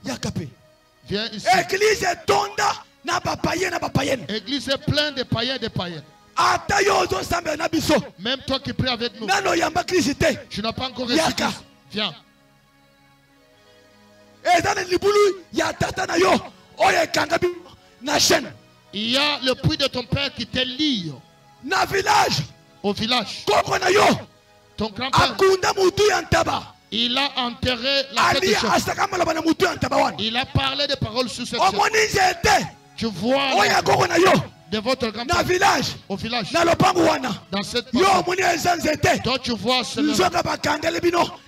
Yakapé. Viens ici. Église est tonda. Na ba païen, na ba païen. Église est pleine de païens et de païens. Même toi qui pries avec nous. Tu n'as pas encore reçu. Viens. Il y a le puits de ton père qui te lie. Au village. Ton grand-père. Il a enterré la tête de cheval. Il a parlé des paroles sur cette terre. Tu vois de votre grand-père au village. Dans cette partie. Toi tu vois cela.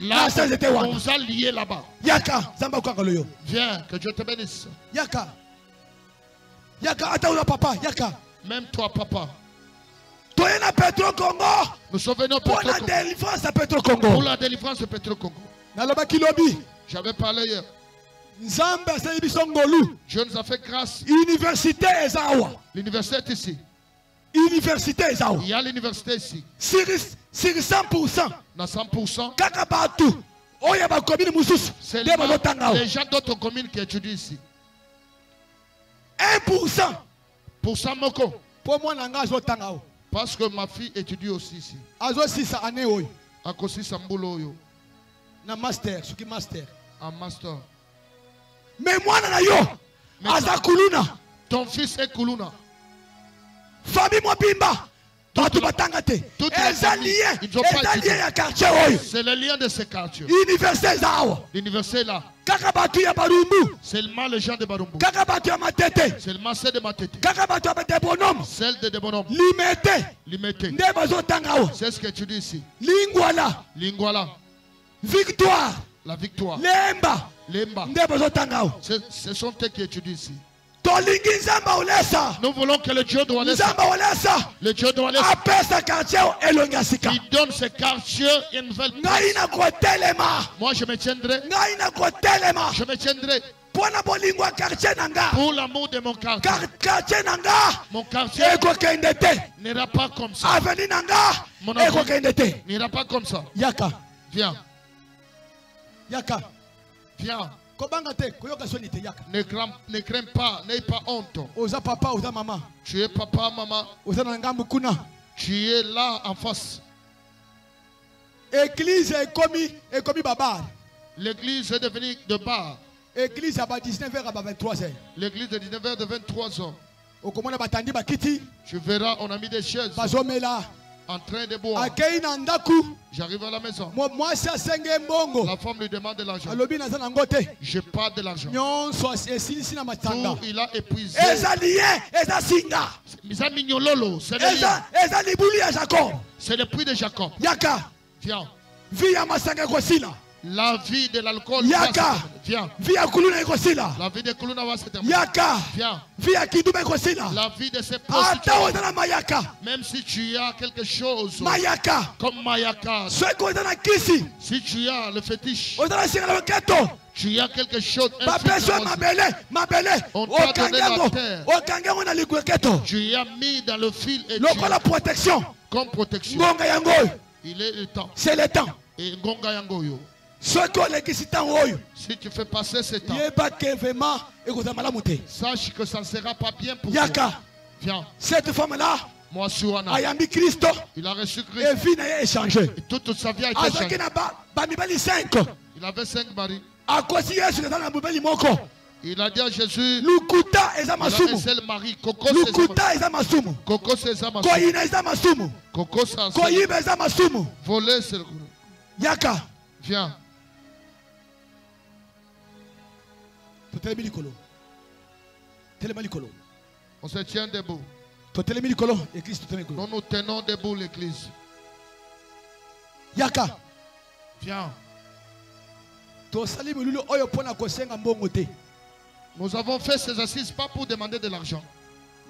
Là, on vous a lié là-bas. Viens, que Dieu te bénisse. Même toi, papa. Nous sommes venus pour la délivrance de Petro Congo. Pour la délivrance de Petro Congo. J'avais parlé hier. Dieu nous a fait grâce. L'université est ici. Il y a l'université ici. Sur 100%. Dans 100%. C'est les gens d'autres communes qui étudient ici. 1%. Pour ça, Moko. Parce que ma fille étudie aussi ici. À cause Sambulo. Na master, suki master. Un master. Mais moi na yo, aza kuluna. Ton fils est kuluna. Famille moi bimba. Batu batanga te. C'est le lien de ce quartier. Université zao. L'université là. Kaka batu ya Barumbu. Seulement les gens de Barumbu. Kaka batu ya Matete. Seulement celle de Matete. Kaka batu ya Bonhomme. Celle de Bonhomme. Limete. Limete. Nde bazo tangao. C'est ce que tu dis ici. Lingwala. Lingwala. Victoire. La victoire. Lemba. Lemba. Nde bazo tangao. Ce sont eux qui étudient ici. Nous voulons que le Dieu doit laisser. Le Dieu doit laisser. Il donne ce quartier une nouvelle place. Moi je me tiendrai. Je me tiendrai. Pour l'amour de mon quartier. Mon quartier n'ira pas comme ça. Mon avenir n'ira pas comme ça. Yaka. Viens. Yaka. Viens. Ne crains pas, n'aie pas honte. Oza papa, oza maman. Tu es papa, maman. Oza nangambu kuna. Tu es là en face. Église est commis babar. L'église est devenue de bar. Église à 19h à 23h. L'église de 19h de 23h. Tu verras, on a mis des chaises. En train de boire. J'arrive à la maison. La femme lui demande de l'argent. Je parle de l'argent. Tout il a épuisé. C'est le puits de Jacob. Yaka. Viens. Vie à Masanga Kwasila. La vie de l'alcool. Yaka. Viens. Via Kuluna Ekosila. La vie de Kuluna va se terminer. Yaka. Viens. Via Kiduma Ekosila. La vie de ces Ata prostituées. Odana Mayaka. Même si tu as quelque chose. Mayaka. Comme Mayaka. Ceux Odana Kisi. Si tu as le fétiche. Odana Singala Keto. Tu as quelque chose. Mabele. On t'a donné la terre. Okangango na Ligueketo. Tu as mis dans le fil et Loko la protection. comme protection. Ngonga Yango. Il est le temps. C'est le temps. Et Ngonga Yangoyo. Ceux qui ont l'électricité oyo. Si tu fais passer ce temps, sache que ça ne sera pas bien pour Yaka. toi. Viens. Cette femme-là, Moi, Suana. Ayambi Christ, Il a reçu et Christ. vie n'a échangé. Et toute sa vie a été changée. Il avait 5 maris. Il a dit à Jésus, Lukuta il avait un seul mari. Coco c'est Masumu. Coco c'est Voler c'est le groupe. Yaka. Viens. On se tient debout. Nous nous tenons debout l'église. Yaka. Viens. Nous avons fait ces assises pas pour demander de l'argent.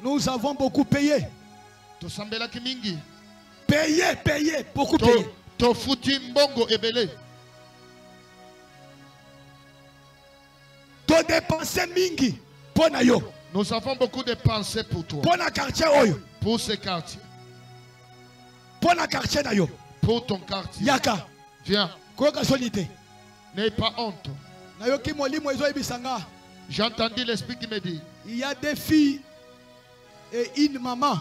Nous avons beaucoup payé. Payé, beaucoup payé. To futi mbongo ebele. To dépenser mingi pona yo. Nous avons beaucoup de pensées pour toi. Pona quartier oyo. Pour ce quartier. Pona quartier na yo. Pour ton quartier. Yaka. Viens. Koyoka solité. N'aie pas honte. Na yo ki molimo ezo ebisanga. J'ai entendu l'esprit qui me dit. Il y a des filles et une maman.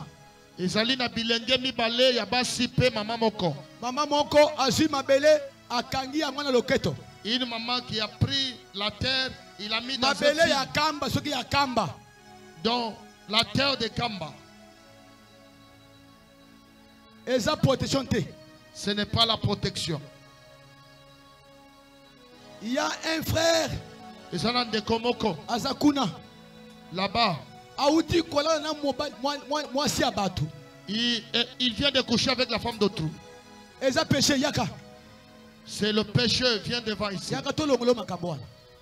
Ezali na bilenge mibale ya basi pe maman moko. Maman moko azui mabele akangi ya mwana loketo. Une maman qui a pris la terre, il a mis dans mabele sa ya kamba soki ya kamba. Dans la terre de Kamba. Eza protection te. Ce n'est pas la protection. Il y a un frère. Ezana de Komoko. Azakuna. Là-bas. Aouti kola na moi si abatu. Il vient de coucher avec la femme d'autrui. Eza péché yaka. C'est le pécheur, viens devant ici. Yaka to longolo makambo.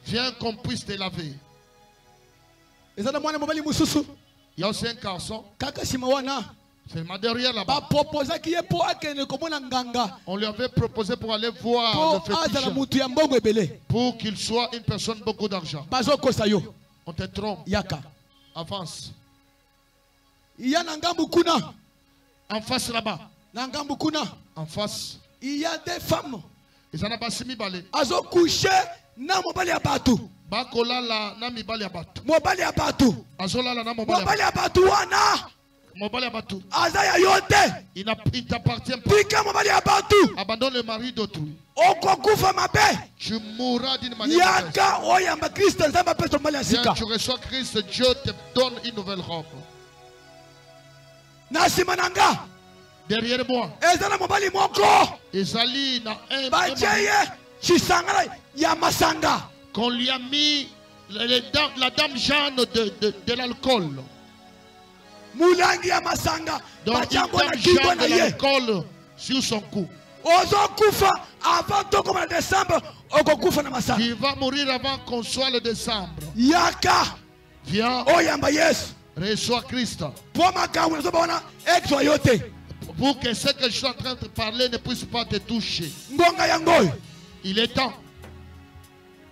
Viens qu'on puisse te laver. Ezana mwana mobali mususu. Il y a aussi un garçon. Kaka simawana. C'est ma derrière là-bas. On lui avait proposé pour aller voir le fétiche. Pour qu'il soit une personne beaucoup d'argent. On te trompe. Yaka. Avance. Il y a Nangambukuna. En face là-bas. Nangambukuna. En face. Il y a des femmes. Ils en ont pas simi balé. Azo couché na mobali abatu. Bakola la na mibali abatu. Mobali abatu. Azola la na mobali abatu wana. Mobali abatu. Azaya yote. Il t'appartient pas. Pika mobali abatu. Abandonne le mari d'autrui. Okokufa mabe. Tu mourras d'une manière. Yaka oyamba Christ nzamba peso mali asika. Tu reçois Christ, Dieu te donne une nouvelle robe. Nasimananga. Derrière moi. Ezana mobali moko. Ezali na un. Bacheye chisangala ya masanga. Qu'on lui a mis la dame Jeanne de l'alcool. Mulangi ya masanga. Donc une dame Jeanne de l'alcool sur son cou. Ozo kufa avant to comme en décembre. Oko kufa na masanga. Il va mourir avant qu'on soit le décembre. Yaka. Viens. Oyamba yes. Reçois Christ. Pour ma kamu zo bana exoyote. Pour que ce que je suis en train de parler ne puisse pas te toucher. Ngonga yangoy. Il est temps.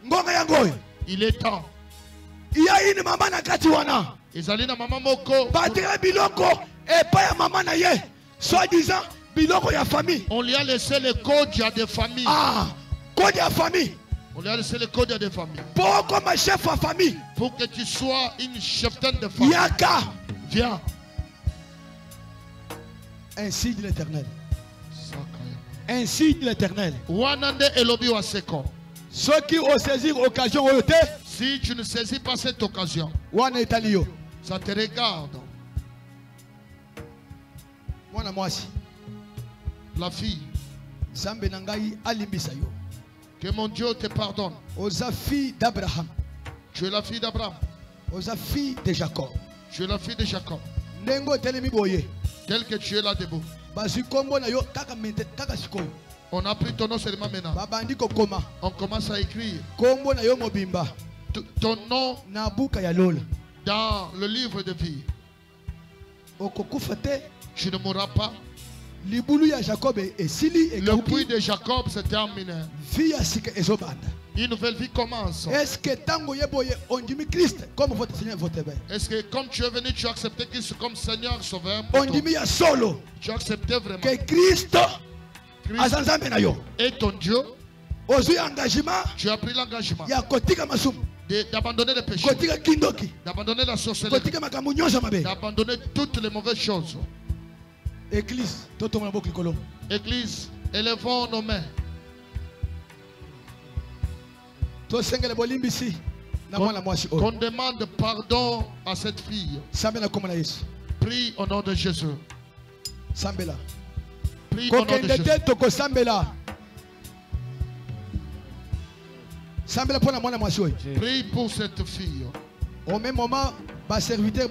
Ngonga yangoy. Il est temps. Il y a une maman na kati wana. Ezalina maman moko. Batira biloko et pas ya maman na ye. Soit disant biloko ya famille. On lui a laissé le code de famille. Ah, code ya famille. On lui a laissé le code de famille. Pour comme chef de famille. Pour que tu sois une cheftaine de famille. Yaka. Viens. Ainsi dit l'Éternel. Ainsi dit l'Éternel. Wanande elobi waseko. Ceux qui ont saisi l'occasion, si tu ne saisis pas cette occasion, ça te regarde. La fille. Que mon Dieu te pardonne. Tu es la fille d'Abraham. Fille de Jacob. Tu es la fille de Jacob. Tel que tu es là debout. On a pris ton nom seulement maintenant. On commence à écrire ton nom dans le livre de vie. Tu ne mourras pas. Le puits de Jacob se termine. Une nouvelle vie commence. Est-ce que comme tu es venu, tu as accepté Christ comme Seigneur Sauveur? Tu as accepté vraiment que Christ est ton Dieu. Tu as pris l'engagement d'abandonner les péchés, d'abandonner la sorcellerie, d'abandonner toutes les mauvaises choses. Église, élevons nos mains. Qu'on demande pardon à cette fille. Prie au nom de Jésus. Prie au nom de Jésus. Prie pour cette fille. Au même moment, les serviteurs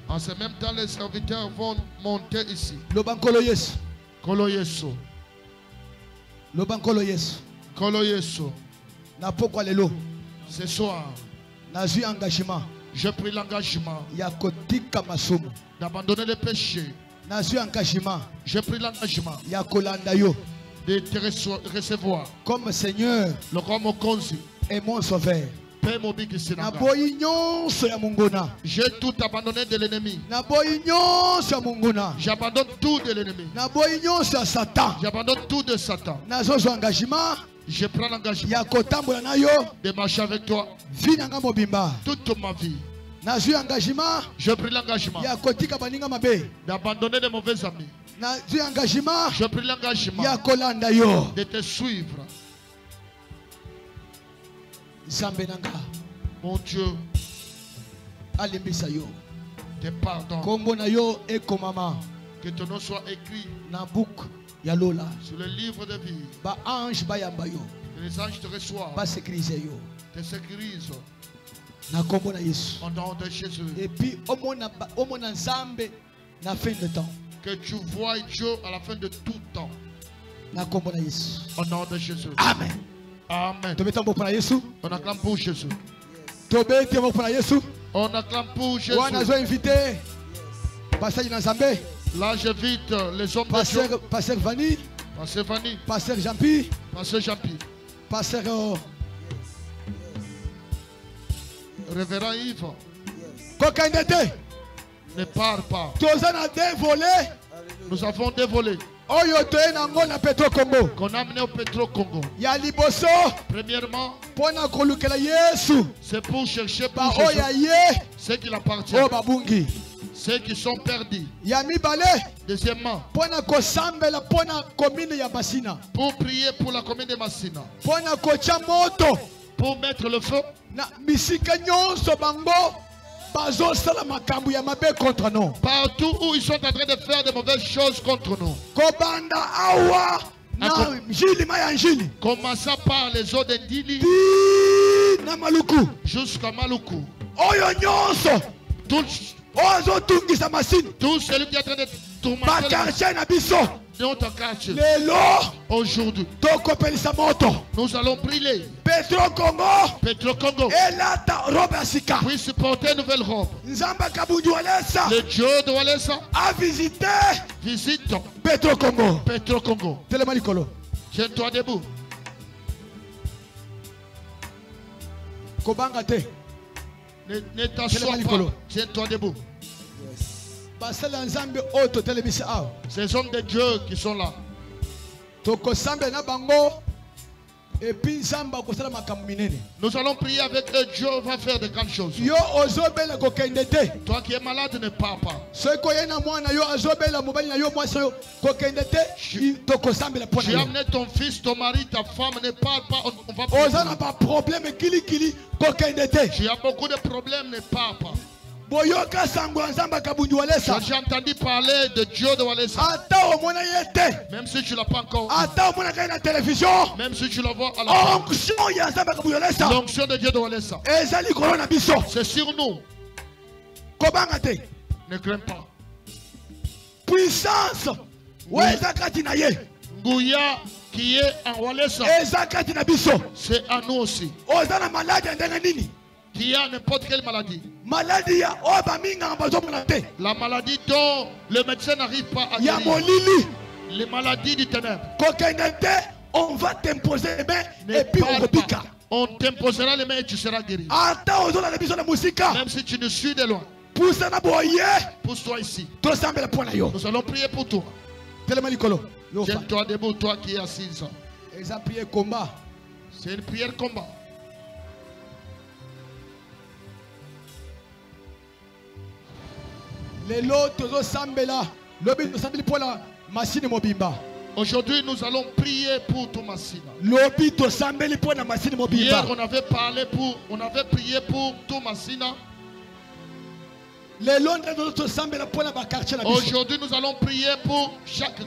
en ce même temps, les serviteurs vont monter ici. Kolo Yesu. Ce soir, j'ai pris l'engagement d'abandonner les péchés. J'ai pris l'engagement de te recevoir comme Seigneur et mon Sauveur. J'ai tout abandonné de l'ennemi. J'abandonne tout de l'ennemi. J'abandonne tout de Satan. Je prends l'engagement de marcher avec toi toute ma vie. Je pris l'engagement d'abandonner les mauvais amis. Je pris l'engagement de te suivre. Mon Dieu, te pardonne. Que ton nom soit écrit sur le livre de vie. Que les anges te reçoivent, te sécurisent. Au nom de Jésus. Et puis, que tu vois Dieu à la fin de tout temps. Au nom de Jésus. Amen. Amen. On acclame pour Jésus. On acclame pour Jésus. Là, j'invite les hommes de Dieu. Pasteur Vanny. Pasteur Vanny. Pasteur Jean-Pi. Pasteur Jean-Pi. Pasteur Révérend Yves. Ne pars pas. Nous avons dévolé. Qu'on a amené au Petro-Congo. Premièrement, c'est pour chercher pour Jésus ceux qui l'appartiennent, ceux qui sont perdus. Deuxièmement, pour prier pour la commune de Massina, pour mettre le feu partout où ils sont en train de faire de mauvaises choses contre nous. Commençant par les eaux de Ndili jusqu'à Maluku. Tout celui qui est en train de tourmenter notre quartier. Aujourd'hui, nous allons brûler Petro-Congo. Puisse porter une nouvelle robe. Le Dieu de Walesa a visité visite Petro-Congo. Tiens-toi debout. Ne t'assois pas. Tiens-toi debout. Ces hommes de Dieu qui sont là. Nous allons prier avec eux. Dieu va faire de grandes choses. Toi qui es malade, ne pars pas. Tu as amené ton fils, ton mari, ta femme, ne pars pas. On va prier. Tu as beaucoup de problèmes, ne pars pas. J'ai entendu parler de Dieu de Walesa. Même si tu ne l'as pas encore vu. Même si tu la vois à la fin. L'onction de Dieu de Walesa. C'est sur nous. Ne crains pas. Puissance. Ngouya qui est en Walesa. C'est à nous aussi. Qui a n'importe quelle maladie. La maladie dont le médecin n'arrive pas à guérir. Les maladies du ténèbre. On va t'imposer les mains et puis on repique. On t'imposera les mains et tu seras guéri. Même si tu nous suis de loin. Pousse-toi ici. Nous allons prier pour toi. Tiens-toi debout, toi qui es assis. C'est une prière combat. Aujourd'hui, nous allons prier pour Thomasina. Hier, on avait prié pour Thomasina. Aujourd'hui, nous allons prier pour chaque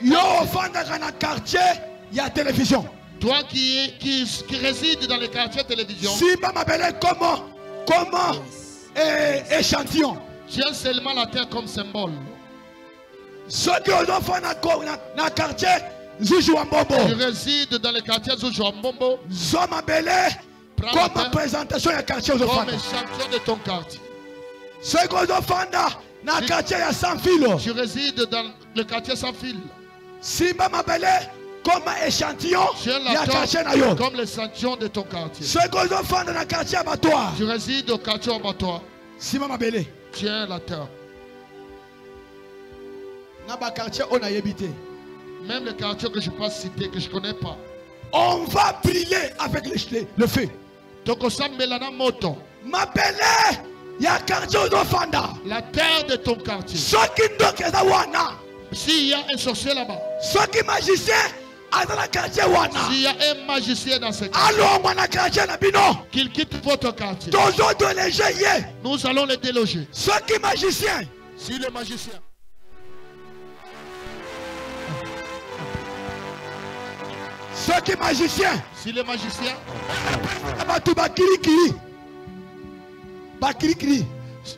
quartier. Il y a télévision. Toi qui réside dans les quartiers télévision. Si comment échantillon. Tiens seulement la terre comme symbole. Ceux qui ont fait dans le quartier Zoujouambombo. Tu résides dans le quartier Zoujouambombo. Comme présentation du quartier comme échantillon de ton quartier. Ceux qui ont fait dans le quartier sans fil. Tu résides dans le quartier sans fil. Simba Mabele comme échantillon comme l'échantillon de ton quartier. Ceux qui ont fait dans le quartier abattoir. Tu résides au quartier abattoir. Simba Mabele. Tiens la terre. Même le quartier que je ne peux pas citer, que je ne connais pas. On va briller avec le feu. La terre de ton quartier. S'il y a un sorcier là-bas. S'il y a un magicien dans ce quartier, qu'il quitte votre quartier. Nous allons les déloger. Si le magicien. Si le magicien.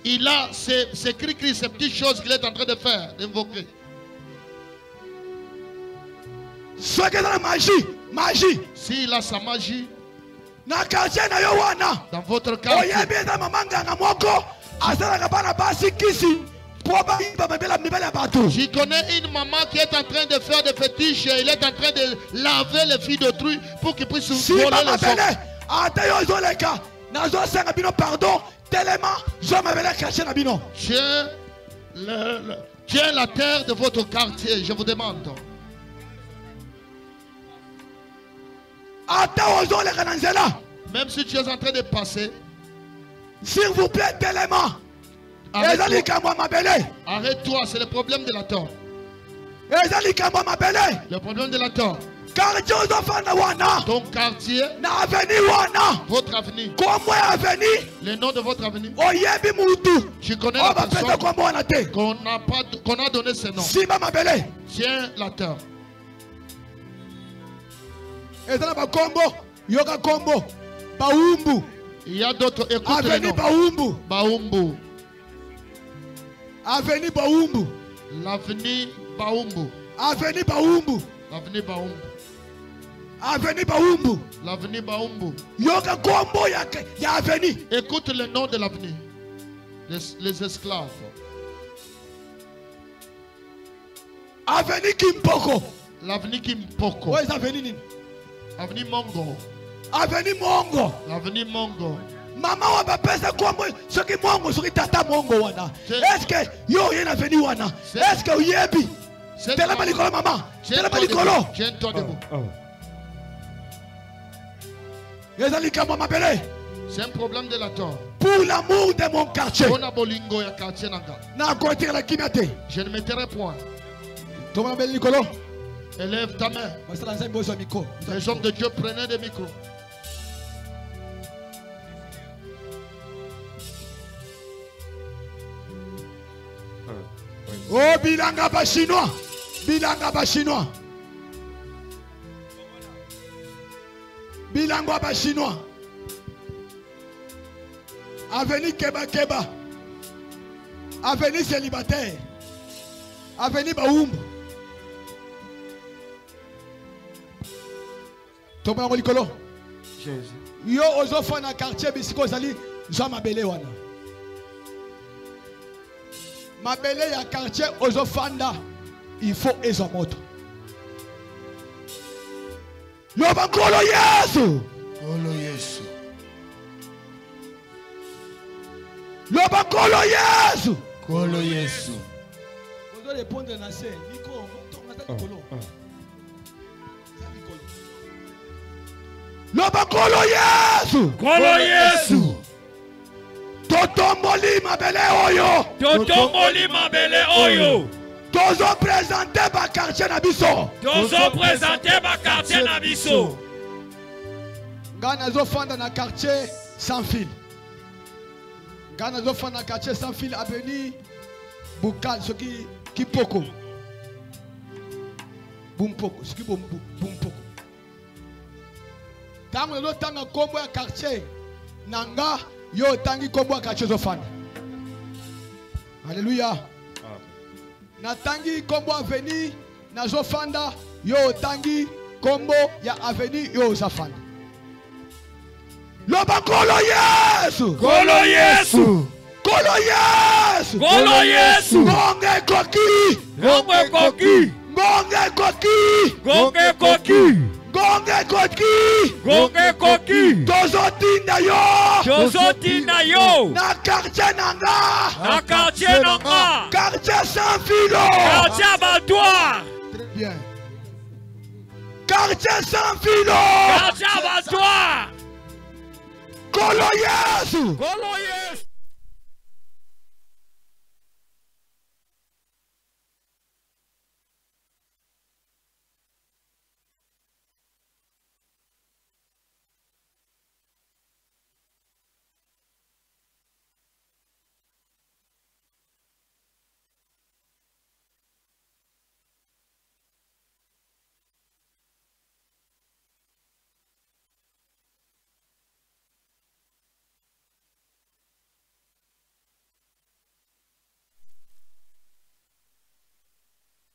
Il a ces cris, ces petites choses qu'il est en train de faire, d'invoquer. S'il a sa magie. Dans votre quartier. Je connais une maman qui est en train de faire des fétiches. Il est en train de laver les filles d'autrui pour qu'ils puissent voler les hommes. Tiens la terre de votre quartier, je vous demande. Même si tu es en train de passer. S'il vous plaît, tellement. Arrête-toi, c'est le problème de la terre. Le problème de la terre. Ton quartier, votre avenir, le nom de votre avenir. Tu connais la personne qu'on a donné ce nom. Tiens la terre. Il y a d'autres. Écoute les noms. Baumbu. Avenue Baumbu. L'avenir Baumbu. Avenue Baumbu. L'avenir Baumbu. Avenue Baumbu. L'avenir Baumbu. Yoga Kombo ya avenue. Écoute le nom de l'avenir. Les esclaves. Avenue Kimpoko. L'avenir Kimpoko. Où est l'avenue? Avenue Mongo. Avenue Mongo. L'avenue Mongo. Maman wa bapesa Kombo. Ce qui Mongo, ce qui tata Mongo wana. Est-ce que yo y'a avenue wana? Est-ce que yebi? T'es là malikolo maman. T'es là malikolo. Tiens-toi debout. C'est un problème de la terre. Pour l'amour de mon quartier. Je ne mettrai point. Élève ta main. Les hommes de Dieu prenaient des micros. Oh, bilanga ba chinois. Bilanga ba chinois. Bilanga ba chinois. Avenue Keba Keba. Avenue célibataire. Avenue Baoumbu. Tomba na likolo. Jésus. Yo ozo fa na quartier bisiko zali zo mabele wana. Mabele ya quartier ozo fanda il faut ezo moto. Loba kolo Yesu. Kolo Yesu. Loba kolo Yesu. Kolo Yesu. Vous allez répondre na se Nico, tomba na likolo. Loba kolo Yesu. Kolo Yesu. Totomboli mabele oyo. Totomboli mabele oyo. Tozo présenter ba quartier na biso. Tozo présenter ba quartier na biso. Ngana zo fanda na quartier sans fil. Ngana zo fanda na quartier sans fil avenue Bukal soki Kipoko. Bumpoko, soki Bumpoko. Tango lo tanga kombo ya quartier nanga yo tangi kombo ya quartier zo fanda. Alléluia. Na tangi kombo avenue na zo fanda yo tangi kombo ya avenue yo zafanda. Loba kolo Yesu. Kolo Yesu. Kolo Yesu. Kolo Yesu. Ngonge koki. Ngonge koki. Ngonge koki. Ngonge koki. Ngonge koki. Ngonge koki. Tozotinda yo. Tozotinda yo. Na quartier nanga. Na quartier nanga. Quartier sans filo. Quartier abattoir. Très bien. Quartier sans filo. Quartier abattoir. Kolo Yesu. Kolo Yesu.